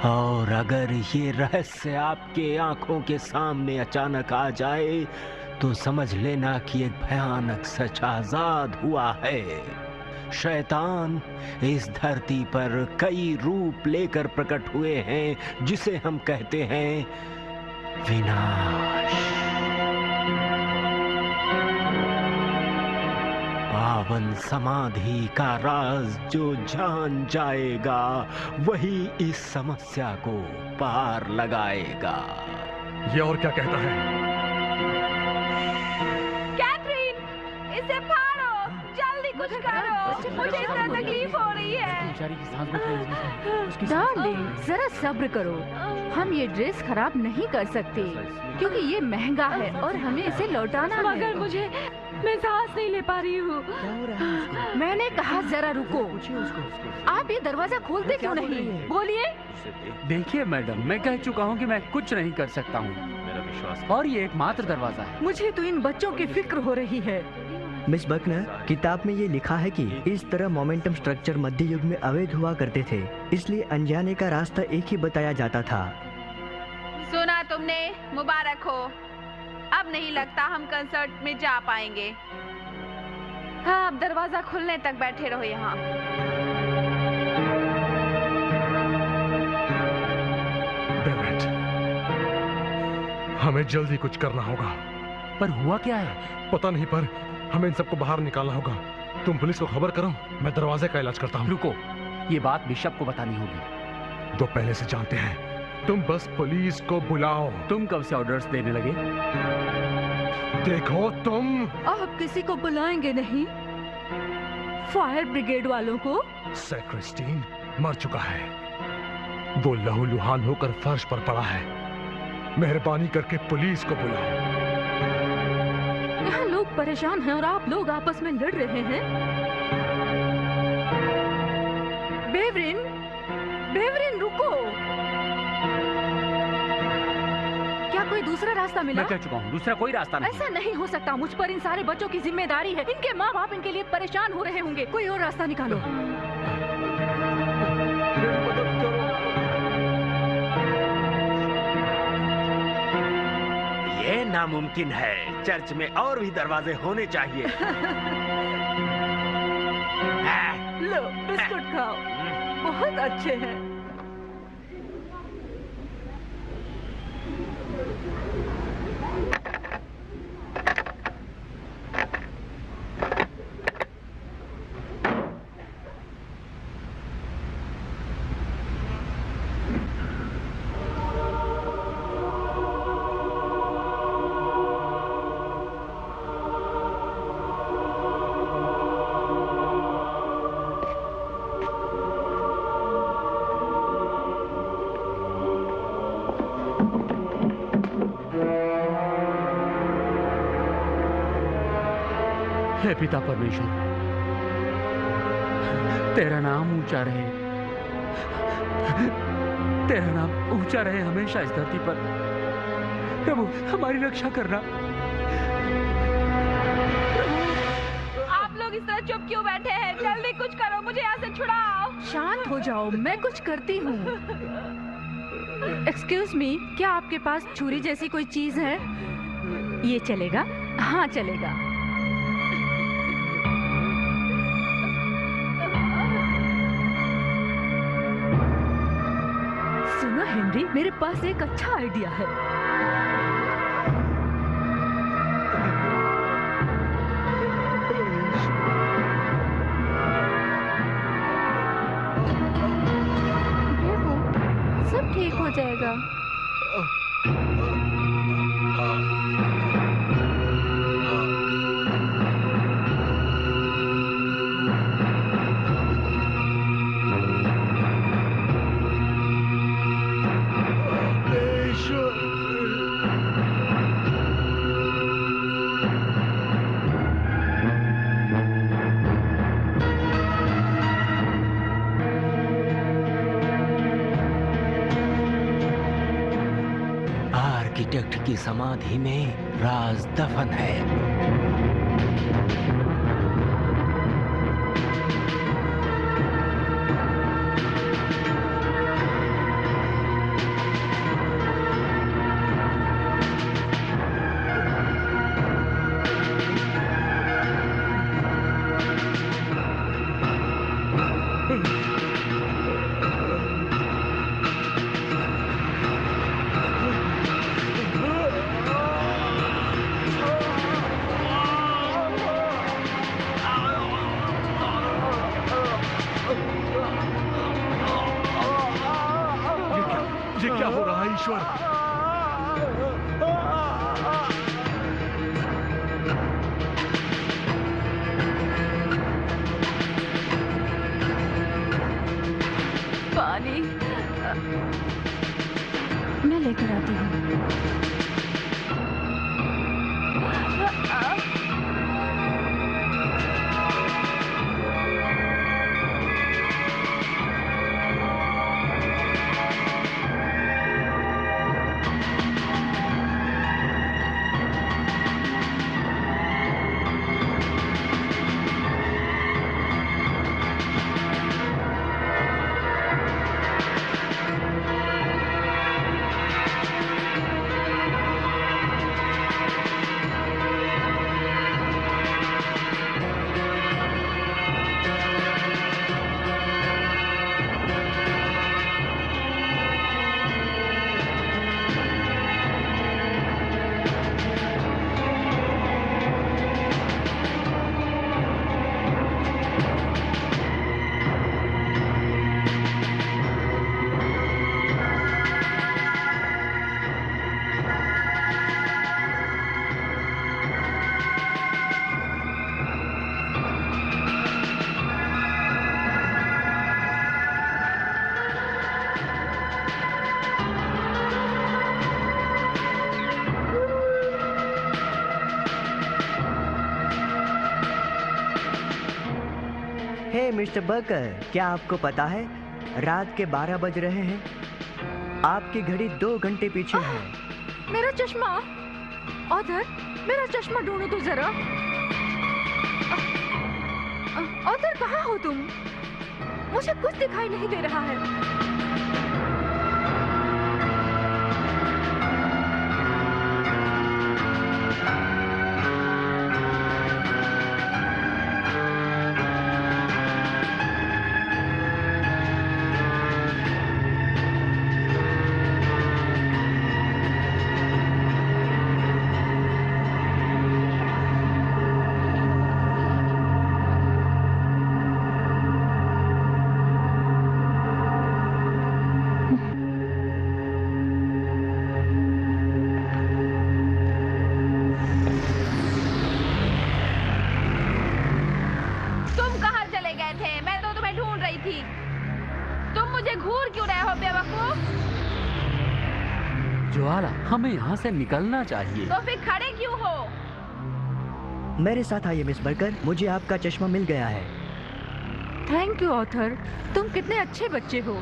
और अगर ये रहस्य आपके आंखों के सामने अचानक आ जाए तो समझ लेना कि एक भयानक सच आजाद हुआ है। शैतान इस धरती पर कई रूप लेकर प्रकट हुए हैं, जिसे हम कहते हैं विनाश। आप पावन समाधि का राज जो जान जाएगा वही इस समस्या को पार लगाएगा। ये और क्या कहता है? कैथरीन, इसे फाड़ो, जल्दी कुछ करो, मुझे इतना तकलीफ हो रही है। डार्लिंग, जरा सब्र करो। हम ये ड्रेस खराब नहीं कर सकते क्योंकि ये महंगा है और हमें इसे लौटाना है। मगर मैं सांस नहीं ले पा रही हूँ। मैंने कहा जरा रुको। आप ये दरवाजा खोलते क्यों नहीं? बोलिए। देखिए मैडम, मैं कह चुका हूँ कि मैं कुछ नहीं कर सकता हूँ। मेरा विश्वास और ये एकमात्र दरवाजा है। मुझे तो इन बच्चों की फिक्र हो रही है। मिस बकनर, किताब में ये लिखा है कि इस तरह मोमेंटम स्ट्रक्चर मध्य युग में अवैध हुआ करते थे, इसलिए अनजाने का रास्ता एक ही बताया जाता था। सुना तुमने? मुबारक हो। अब नहीं लगता हम कंसर्ट में जा पाएंगे। हाँ, अब दरवाजा खुलने तक बैठे रहो यहाँ। डेविड, हमें जल्दी कुछ करना होगा। पर हुआ क्या है? पता नहीं, पर हमें इन सबको बाहर निकालना होगा। तुम पुलिस को खबर करो, मैं दरवाजे का इलाज करता हूँ। रुको, ये बात बिशप को बतानी होगी। तो पहले से जानते हैं, तुम बस पुलिस को बुलाओ। तुम कब से ऑर्डर्स देने लगे? देखो तुम। आप किसी को बुलाएंगे नहीं? फायर ब्रिगेड वालों को? सैक्रिस्टीन मर चुका है। वो लहूलुहान होकर फर्श पर पड़ा है। मेहरबानी करके पुलिस को बुलाओ। यहाँ लोग परेशान हैं और आप लोग आपस में लड़ रहे हैं। बेवरिन रुको। क्या कोई दूसरा रास्ता मिला? मैं कह चुका हूँ, दूसरा कोई रास्ता नहीं। ऐसा नहीं हो सकता। मुझ पर इन सारे बच्चों की जिम्मेदारी है। इनके माँ बाप इनके लिए परेशान हो रहे होंगे। कोई और रास्ता निकालो। ये नामुमकिन है। चर्च में और भी दरवाजे होने चाहिए। लो, बिस्कुट खाओ, बहुत अच्छे हैं। हे पिता परमेश्वर, तेरा नाम ऊंचा रहे, तेरा नाम ऊंचा रहे हमेशा इस धरती पर। प्रभु, हमारी रक्षा करना। आप लोग इस तरह चुप क्यों बैठे हैं? जल्दी कुछ करो, मुझे यहाँ से छुड़ाओ। शांत हो जाओ, मैं कुछ करती हूँ। एक्सक्यूज मी, क्या आपके पास छुरी जैसी कोई चीज है? ये चलेगा? हाँ चलेगा। सुनो हेनरी, मेरे पास एक अच्छा आइडिया है। सब ठीक हो जाएगा। आर्किटेक्ट की समाधि में राज दफन है। ये क्या हो रहा है ईश्वर? पानी मैं लेकर आती हूँ। हे मिस्टर बर्कर, क्या आपको पता है रात के 12 बज रहे हैं? आपकी घड़ी 2 घंटे पीछे है। मेरा चश्मा ऑथर, मेरा चश्मा ढूंढो तो जरा। ऑथर कहाँ हो तुम? मुझे कुछ दिखाई नहीं दे रहा है। ज्वाला, हमें यहाँ से निकलना चाहिए। तो फिर खड़े क्यों हो? मेरे साथ आइए मिस बर्कर, मुझे आपका चश्मा मिल गया है। थैंक यू ऑथर, तुम कितने अच्छे बच्चे हो।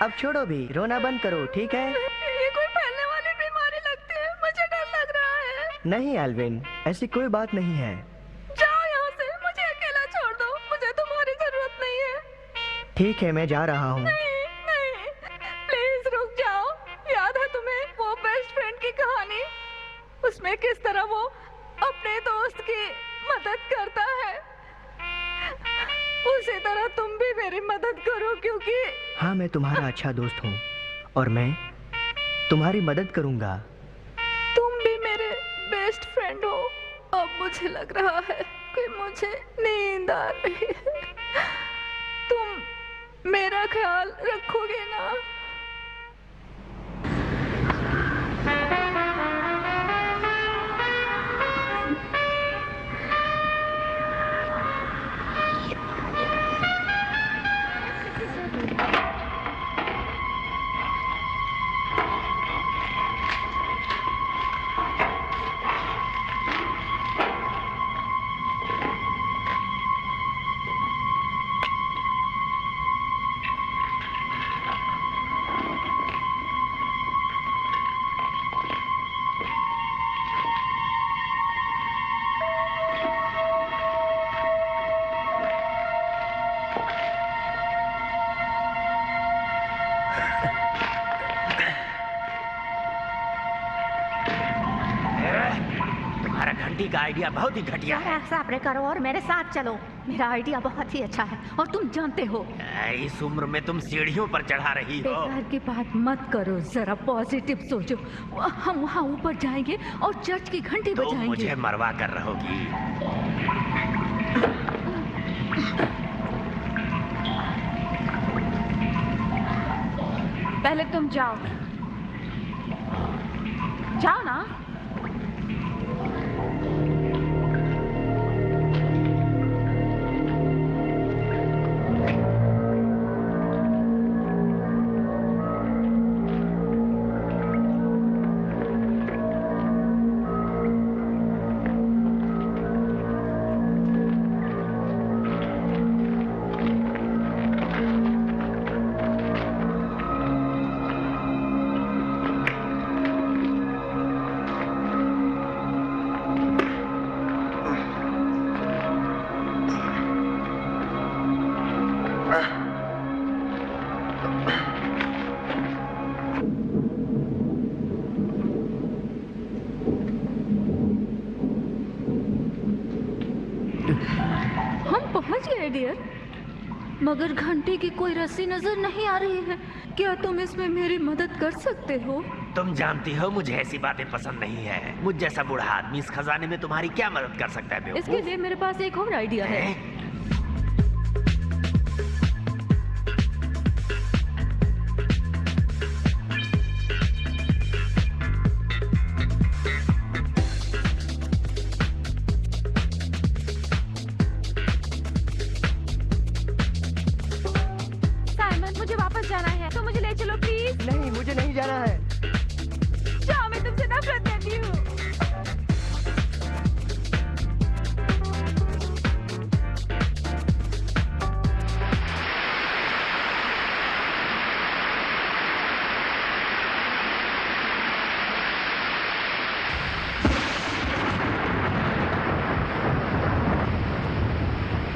अब छोड़ो भी, रोना बंद करो, ठीक है? ये कोई फैलने वाली बीमारी लगती है, मुझे डर लग रहा है। नहीं एल्विन, ऐसी कोई बात नहीं है। जाओ यहाँ से, मुझे अकेला छोड़ दो, मुझे तुम्हारी जरूरत नहीं है। ठीक है, मैं जा रहा हूँ। नहीं, नहीं, प्लीज रुक जाओ। याद है तुम्हें वो बेस्ट फ्रेंड की कहानी? उसमें किस तरह वो अपने दोस्त की मदद करता है, उसी तरह तुम भी मेरी मदद करो, क्योंकि हाँ, मैं तुम्हारा अच्छा दोस्त हूँ और मैं तुम्हारी मदद करूँगा। तुम भी मेरे बेस्ट फ्रेंड हो। अब मुझे लग रहा है कि मुझे नींद आ रही है। तुम मेरा ख्याल रखोगे ना? तुम्हारा घंटी का आइडिया बहुत ही घटिया है। साबरे करो और मेरे साथ चलो। मेरा आइडिया बहुत ही अच्छा है और तुम जानते हो। इस उम्र में तुम सीढ़ियों पर चढ़ा रही हो। बेकार की बात मत करो, जरा पॉजिटिव सोचो। हम वहाँ ऊपर जाएंगे और चर्च की घंटी बजाएंगे। मुझे मरवा कर रहोगी। पहले तुम जाओ, जाओ ना। डियर, मगर घंटे की कोई रस्सी नजर नहीं आ रही है। क्या तुम इसमें मेरी मदद कर सकते हो? तुम जानती हो मुझे ऐसी बातें पसंद नहीं है। मुझ जैसा बूढ़ा आदमी इस खजाने में तुम्हारी क्या मदद कर सकता है? इसके लिए मेरे पास एक और आइडिया है।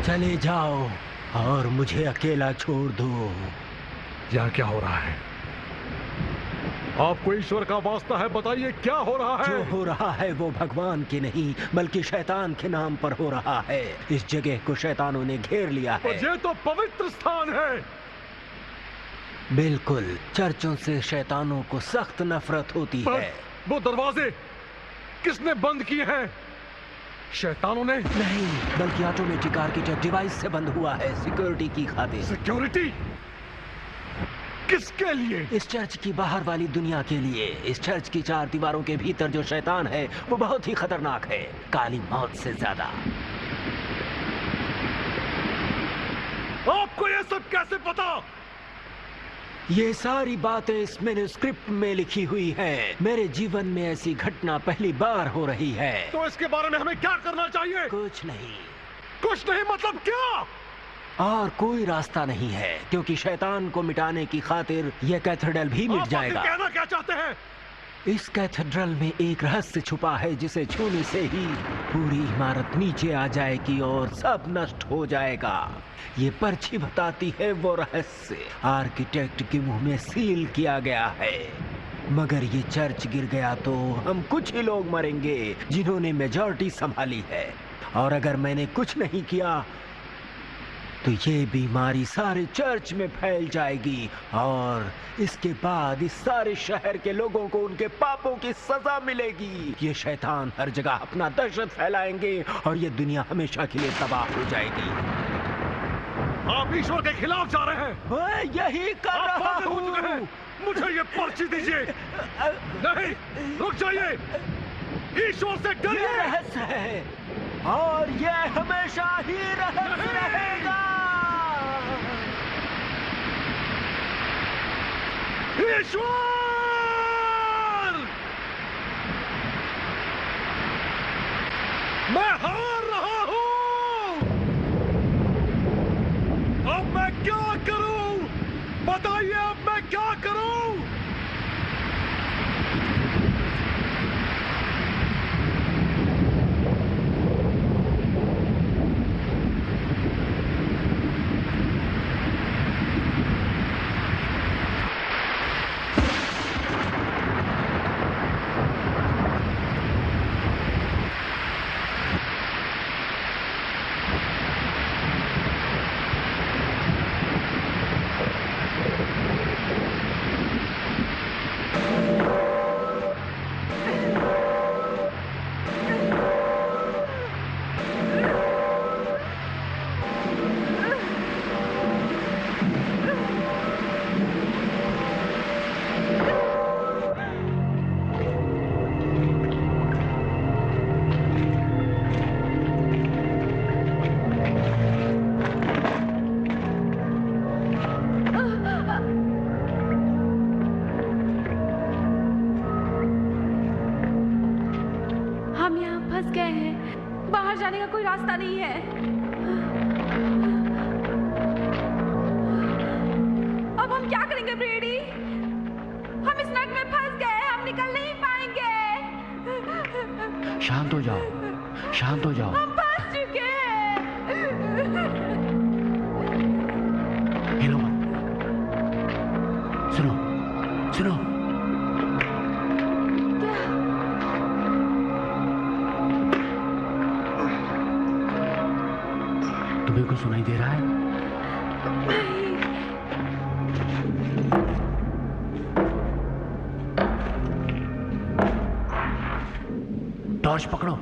चले जाओ और मुझे अकेला छोड़ दो। यहाँ क्या हो रहा है? आपको ईश्वर का वास्ता है, बताइए क्या हो रहा है? जो हो रहा है वो भगवान के नहीं बल्कि शैतान के नाम पर हो रहा है। इस जगह को शैतानों ने घेर लिया है। ये तो पवित्र स्थान है। बिल्कुल, चर्चों से शैतानों को सख्त नफरत होती है। वो दरवाजे किसने बंद किए हैं? शैतानों ने? नहीं, बल्कि ऑटोमेटिक आर्किटेक्ट डिवाइस से बंद हुआ है, सिक्योरिटी की खातिर। सिक्योरिटी? किसके लिए? इस चर्च की बाहर वाली दुनिया के लिए। इस चर्च की चार दीवारों के भीतर जो शैतान है वो बहुत ही खतरनाक है, काली मौत से ज्यादा। आपको ये सब कैसे पता? ये सारी बातें इस मैन्युस्क्रिप्ट में लिखी हुई हैं। मेरे जीवन में ऐसी घटना पहली बार हो रही है। तो इसके बारे में हमें क्या करना चाहिए? कुछ नहीं। कुछ नहीं मतलब क्या? और कोई रास्ता नहीं है, क्योंकि शैतान को मिटाने की खातिर यह कैथेड्रल भी मिट जाएगा। आप कहना क्या चाहते हैं? इस कैथेड्रल में एक रहस्य छुपा है जिसे छूने से ही पूरी इमारत नीचे आ जाएगी और सब नष्ट हो जाएगा। ये पर्ची बताती है वो रहस्य आर्किटेक्ट के मुंह में सील किया गया है। मगर ये चर्च गिर गया तो हम कुछ ही लोग मरेंगे जिन्होंने मेजॉरिटी संभाली है। और अगर मैंने कुछ नहीं किया तो ये बीमारी सारे चर्च में फैल जाएगी और इसके बाद इस सारे शहर के लोगों को उनके पापों की सजा मिलेगी। ये शैतान हर जगह अपना दहशत फैलाएंगे और ये दुनिया हमेशा के लिए तबाह हो जाएगी। आप ईश्वर के खिलाफ जा रहे हैं। मैं यही कर रहा हूँ। मुझे ये पर्ची दीजिए। नहीं, रुक जाइए। ईश्वर से डरिए। ये रहस्य है और ये हमेशा ही रहस्य रहेगा। ईश्वर! मैं हार रहा हूं। अब मैं क्या करूं? बताइए, अब मैं क्या करूं? जाने का कोई रास्ता नहीं है। अब हम क्या करेंगे ब्रेडी? हम इस नट में फंस गए, हम निकल नहीं पाएंगे। शांत हो जाओ, शांत हो जाओ। हम फंस चुके हैं। हिलो मत। सुनो, सुनो। तुम्हें कुछ सुनाई दे रहा है? टॉर्च पकड़ो।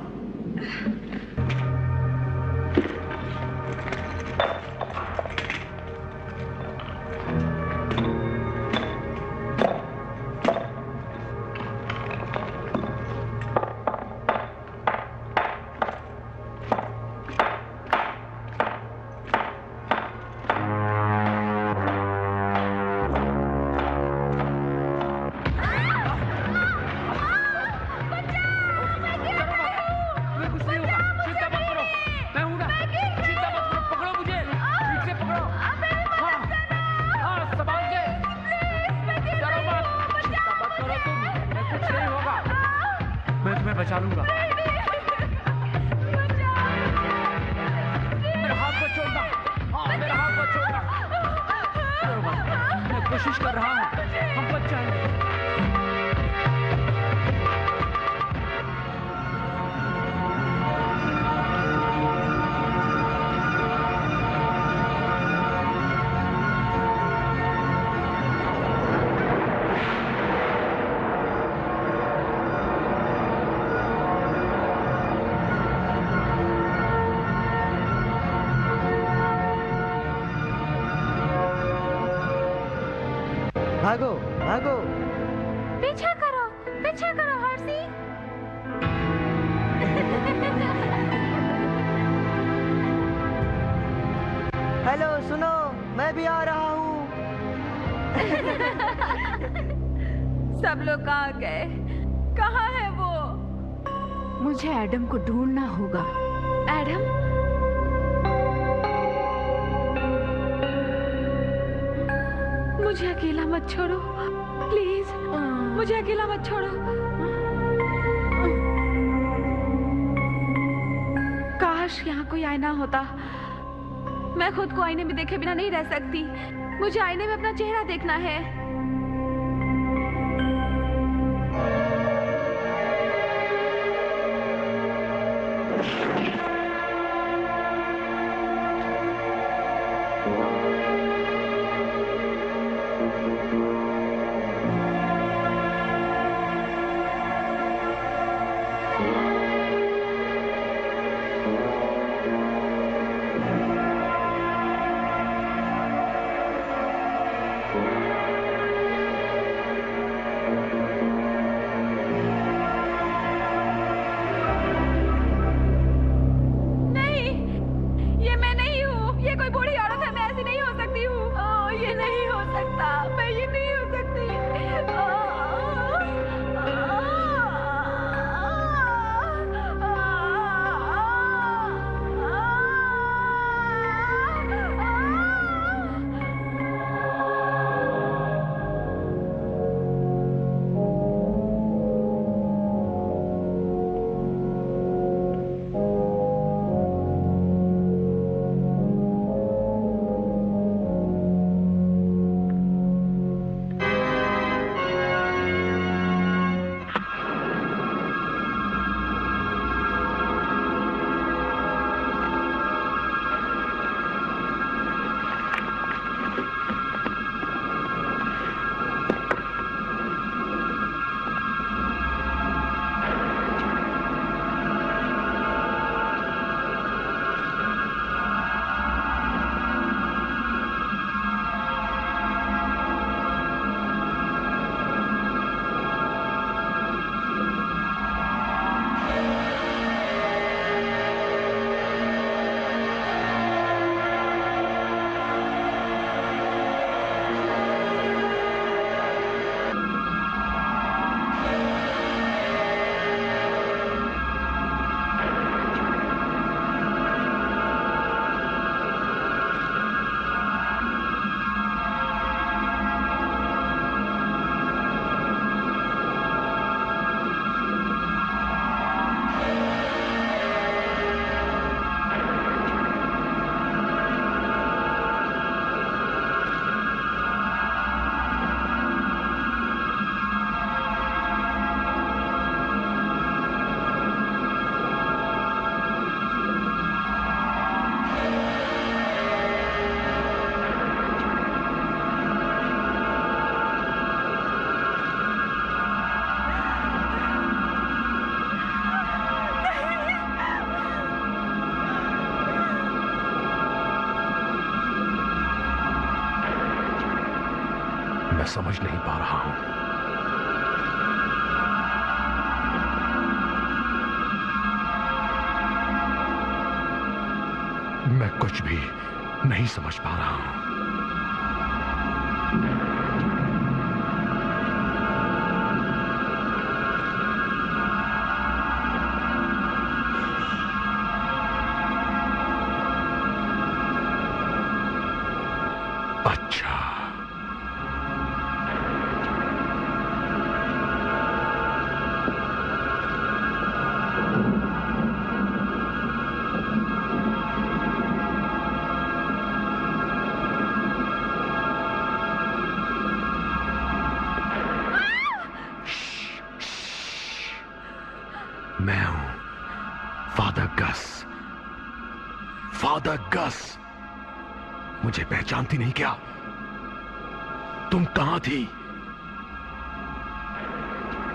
बचा लूंगा। मेरा हाथ मत छोड़ना। हाँ, मेरा हाथ मत छोड़ना। मैं कोशिश कर रहा हूँ, हम बच जाएंगे। भागो भागो। पीछे करो हर्षी। हेलो सुनो, मैं भी आ रहा हूँ। सब लोग कहाँ गए? कहाँ है वो? मुझे एडम को ढूंढना होगा। एडम? मुझे अकेला मत छोड़ो प्लीज, मुझे अकेला मत छोड़ो। काश यहाँ कोई आईना होता। मैं खुद को आईने में देखे बिना नहीं रह सकती। मुझे आईने में अपना चेहरा देखना है। मैं समझ नहीं पा रहा हूं। मैं कुछ भी नहीं समझ पा रहा हूं। अच्छा, मैं हूं फादर गस। फादर गस, मुझे पहचानती नहीं क्या? तुम कहां थी?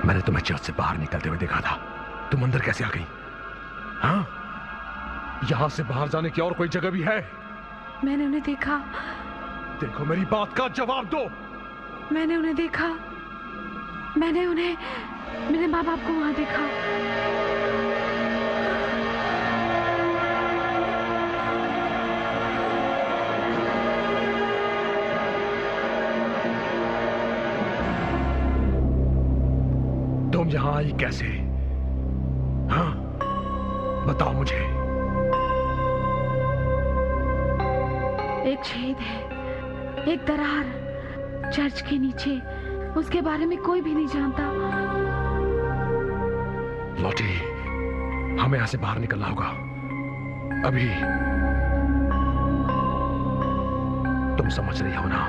मैंने तुम्हें चर्च से बाहर निकलते हुए देखा था। तुम अंदर कैसे आ गई? हाँ? यहां से बाहर जाने की और कोई जगह भी है? मैंने उन्हें देखा। देखो, मेरी बात का जवाब दो। मैंने उन्हें देखा। मैंने मेरे माँ बाप को वहां देखा। तुम यहां आई कैसे? हाँ, बताओ मुझे। एक छेद है, एक दरार चर्च के नीचे। उसके बारे में कोई भी नहीं जानता। लॉटी, हमें यहां से बाहर निकलना होगा अभी। तुम समझ रही हो ना?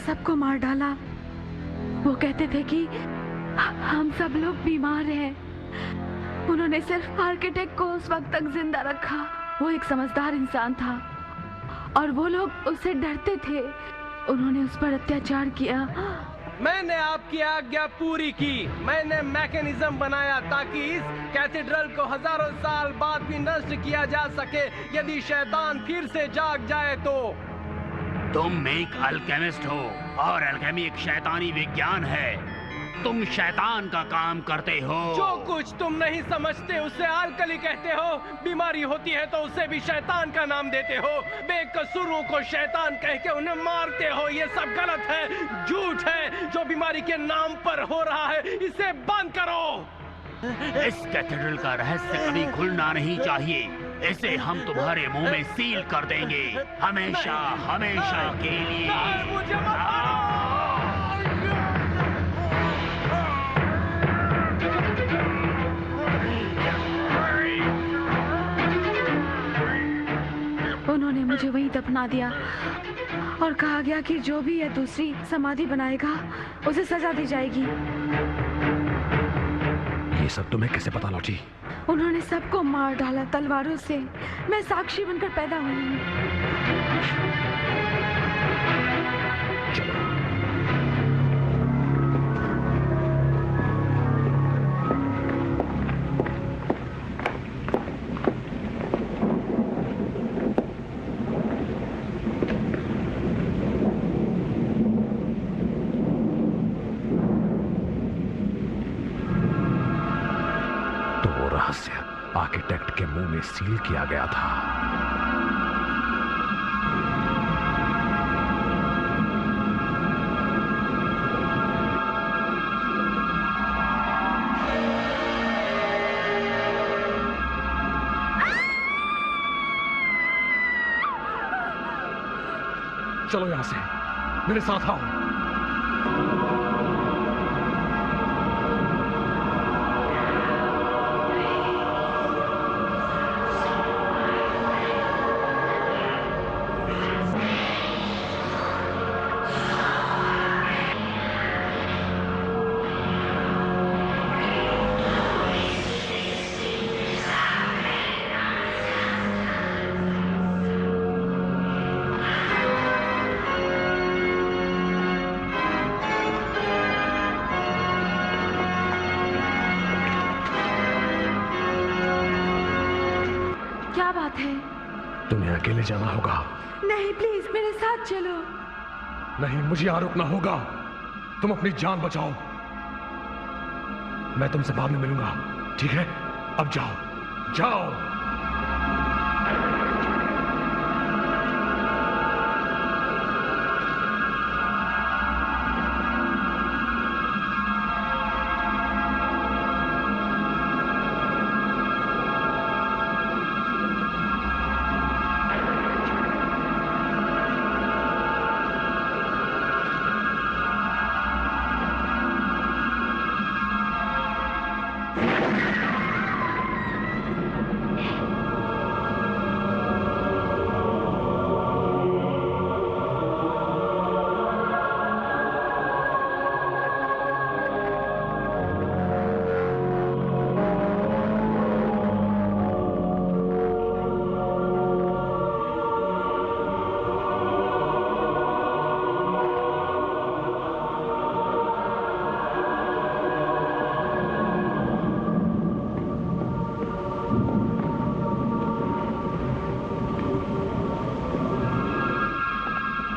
सबको मार डाला। वो कहते थे कि हम सब लोग बीमार हैं। उन्होंने सिर्फ आर्किटेक्ट को उस वक्त तक जिंदा रखा। वो एक समझदार इंसान था और वो लोग उससे डरते थे। उन्होंने उस पर अत्याचार किया। मैंने आपकी आज्ञा पूरी की। मैंने मैकेनिज्म बनाया ताकि इस कैथेड्रल को हजारों साल बाद भी नष्ट किया जा सके। यदि शैतान फिर से जाग जाए तो। तुम एक अल्केमिस्ट हो और अल्केमी एक शैतानी विज्ञान है। तुम शैतान का काम करते हो। जो कुछ तुम नहीं समझते उसे अल्कली कहते हो। बीमारी होती है तो उसे भी शैतान का नाम देते हो। बेकसूरों को शैतान कह के उन्हें मारते हो। ये सब गलत है, झूठ है जो बीमारी के नाम पर हो रहा है। इसे बंद करो। इस कैथेड्रल का रहस्य कभी खुलना नहीं चाहिए। इसे हम तुम्हारे मुंह में सील कर देंगे, हमेशा हमेशा के लिए। उन्होंने मुझे वहीं दफना दिया और कहा गया कि जो भी यह दूसरी समाधि बनाएगा उसे सजा दी जाएगी। ये सब तुम्हें कैसे पता लॉटी? उन्होंने सबको मार डाला तलवारों से। मैं साक्षी बनकर पैदा हुई हूँ। आर्किटेक्ट के मुंह में सील किया गया था। चलो यहां से, मेरे साथ आओ। क्या बात है? तुम्हें अकेले जाना होगा। नहीं, प्लीज मेरे साथ चलो। नहीं, मुझे यहाँ रुकना होगा। तुम अपनी जान बचाओ। मैं तुमसे बाद में मिलूंगा, ठीक है? अब जाओ, जाओ।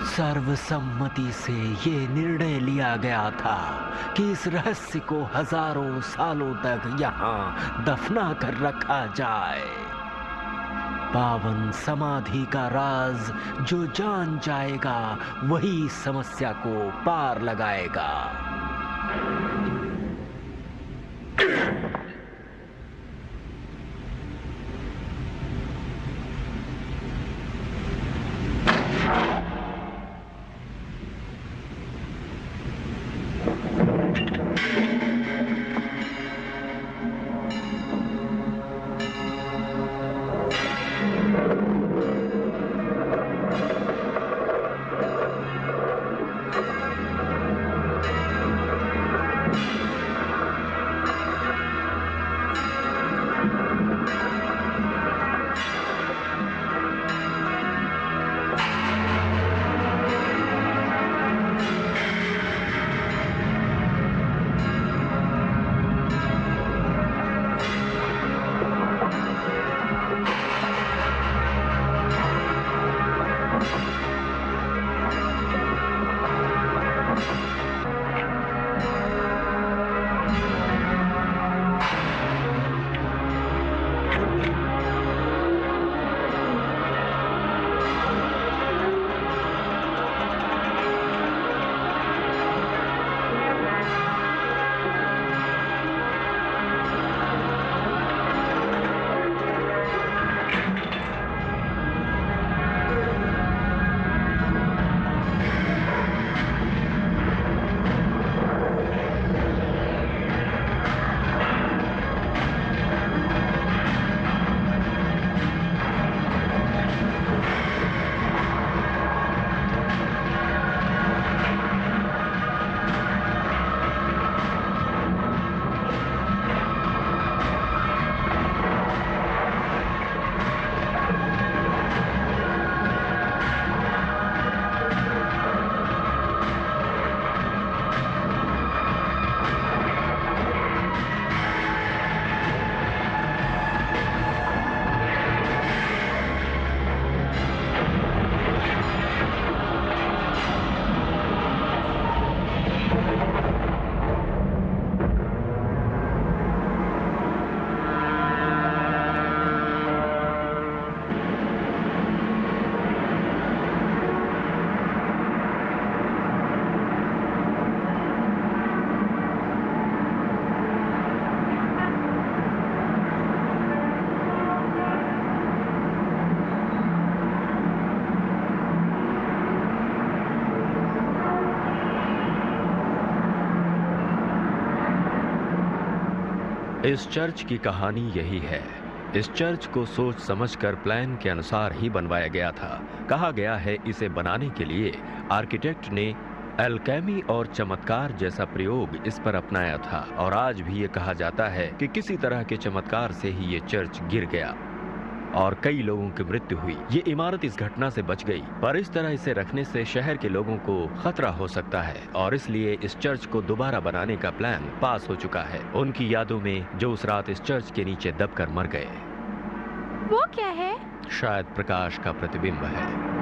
सर्वसम्मति से ये निर्णय लिया गया था कि इस रहस्य को हजारों सालों तक यहाँ दफना कर रखा जाए। पावन समाधि का राज जो जान जाएगा वही समस्या को पार लगाएगा। इस चर्च की कहानी यही है। इस चर्च को सोच समझकर प्लान के अनुसार ही बनवाया गया था। कहा गया है इसे बनाने के लिए आर्किटेक्ट ने एल्केमी और चमत्कार जैसा प्रयोग इस पर अपनाया था, और आज भी ये कहा जाता है कि किसी तरह के चमत्कार से ही ये चर्च गिर गया और कई लोगों की मृत्यु हुई। ये इमारत इस घटना से बच गई, पर इस तरह इसे रखने से शहर के लोगों को खतरा हो सकता है, और इसलिए इस चर्च को दोबारा बनाने का प्लान पास हो चुका है, उनकी यादों में जो उस रात इस चर्च के नीचे दबकर मर गए। वो क्या है? शायद प्रकाश का प्रतिबिंब है।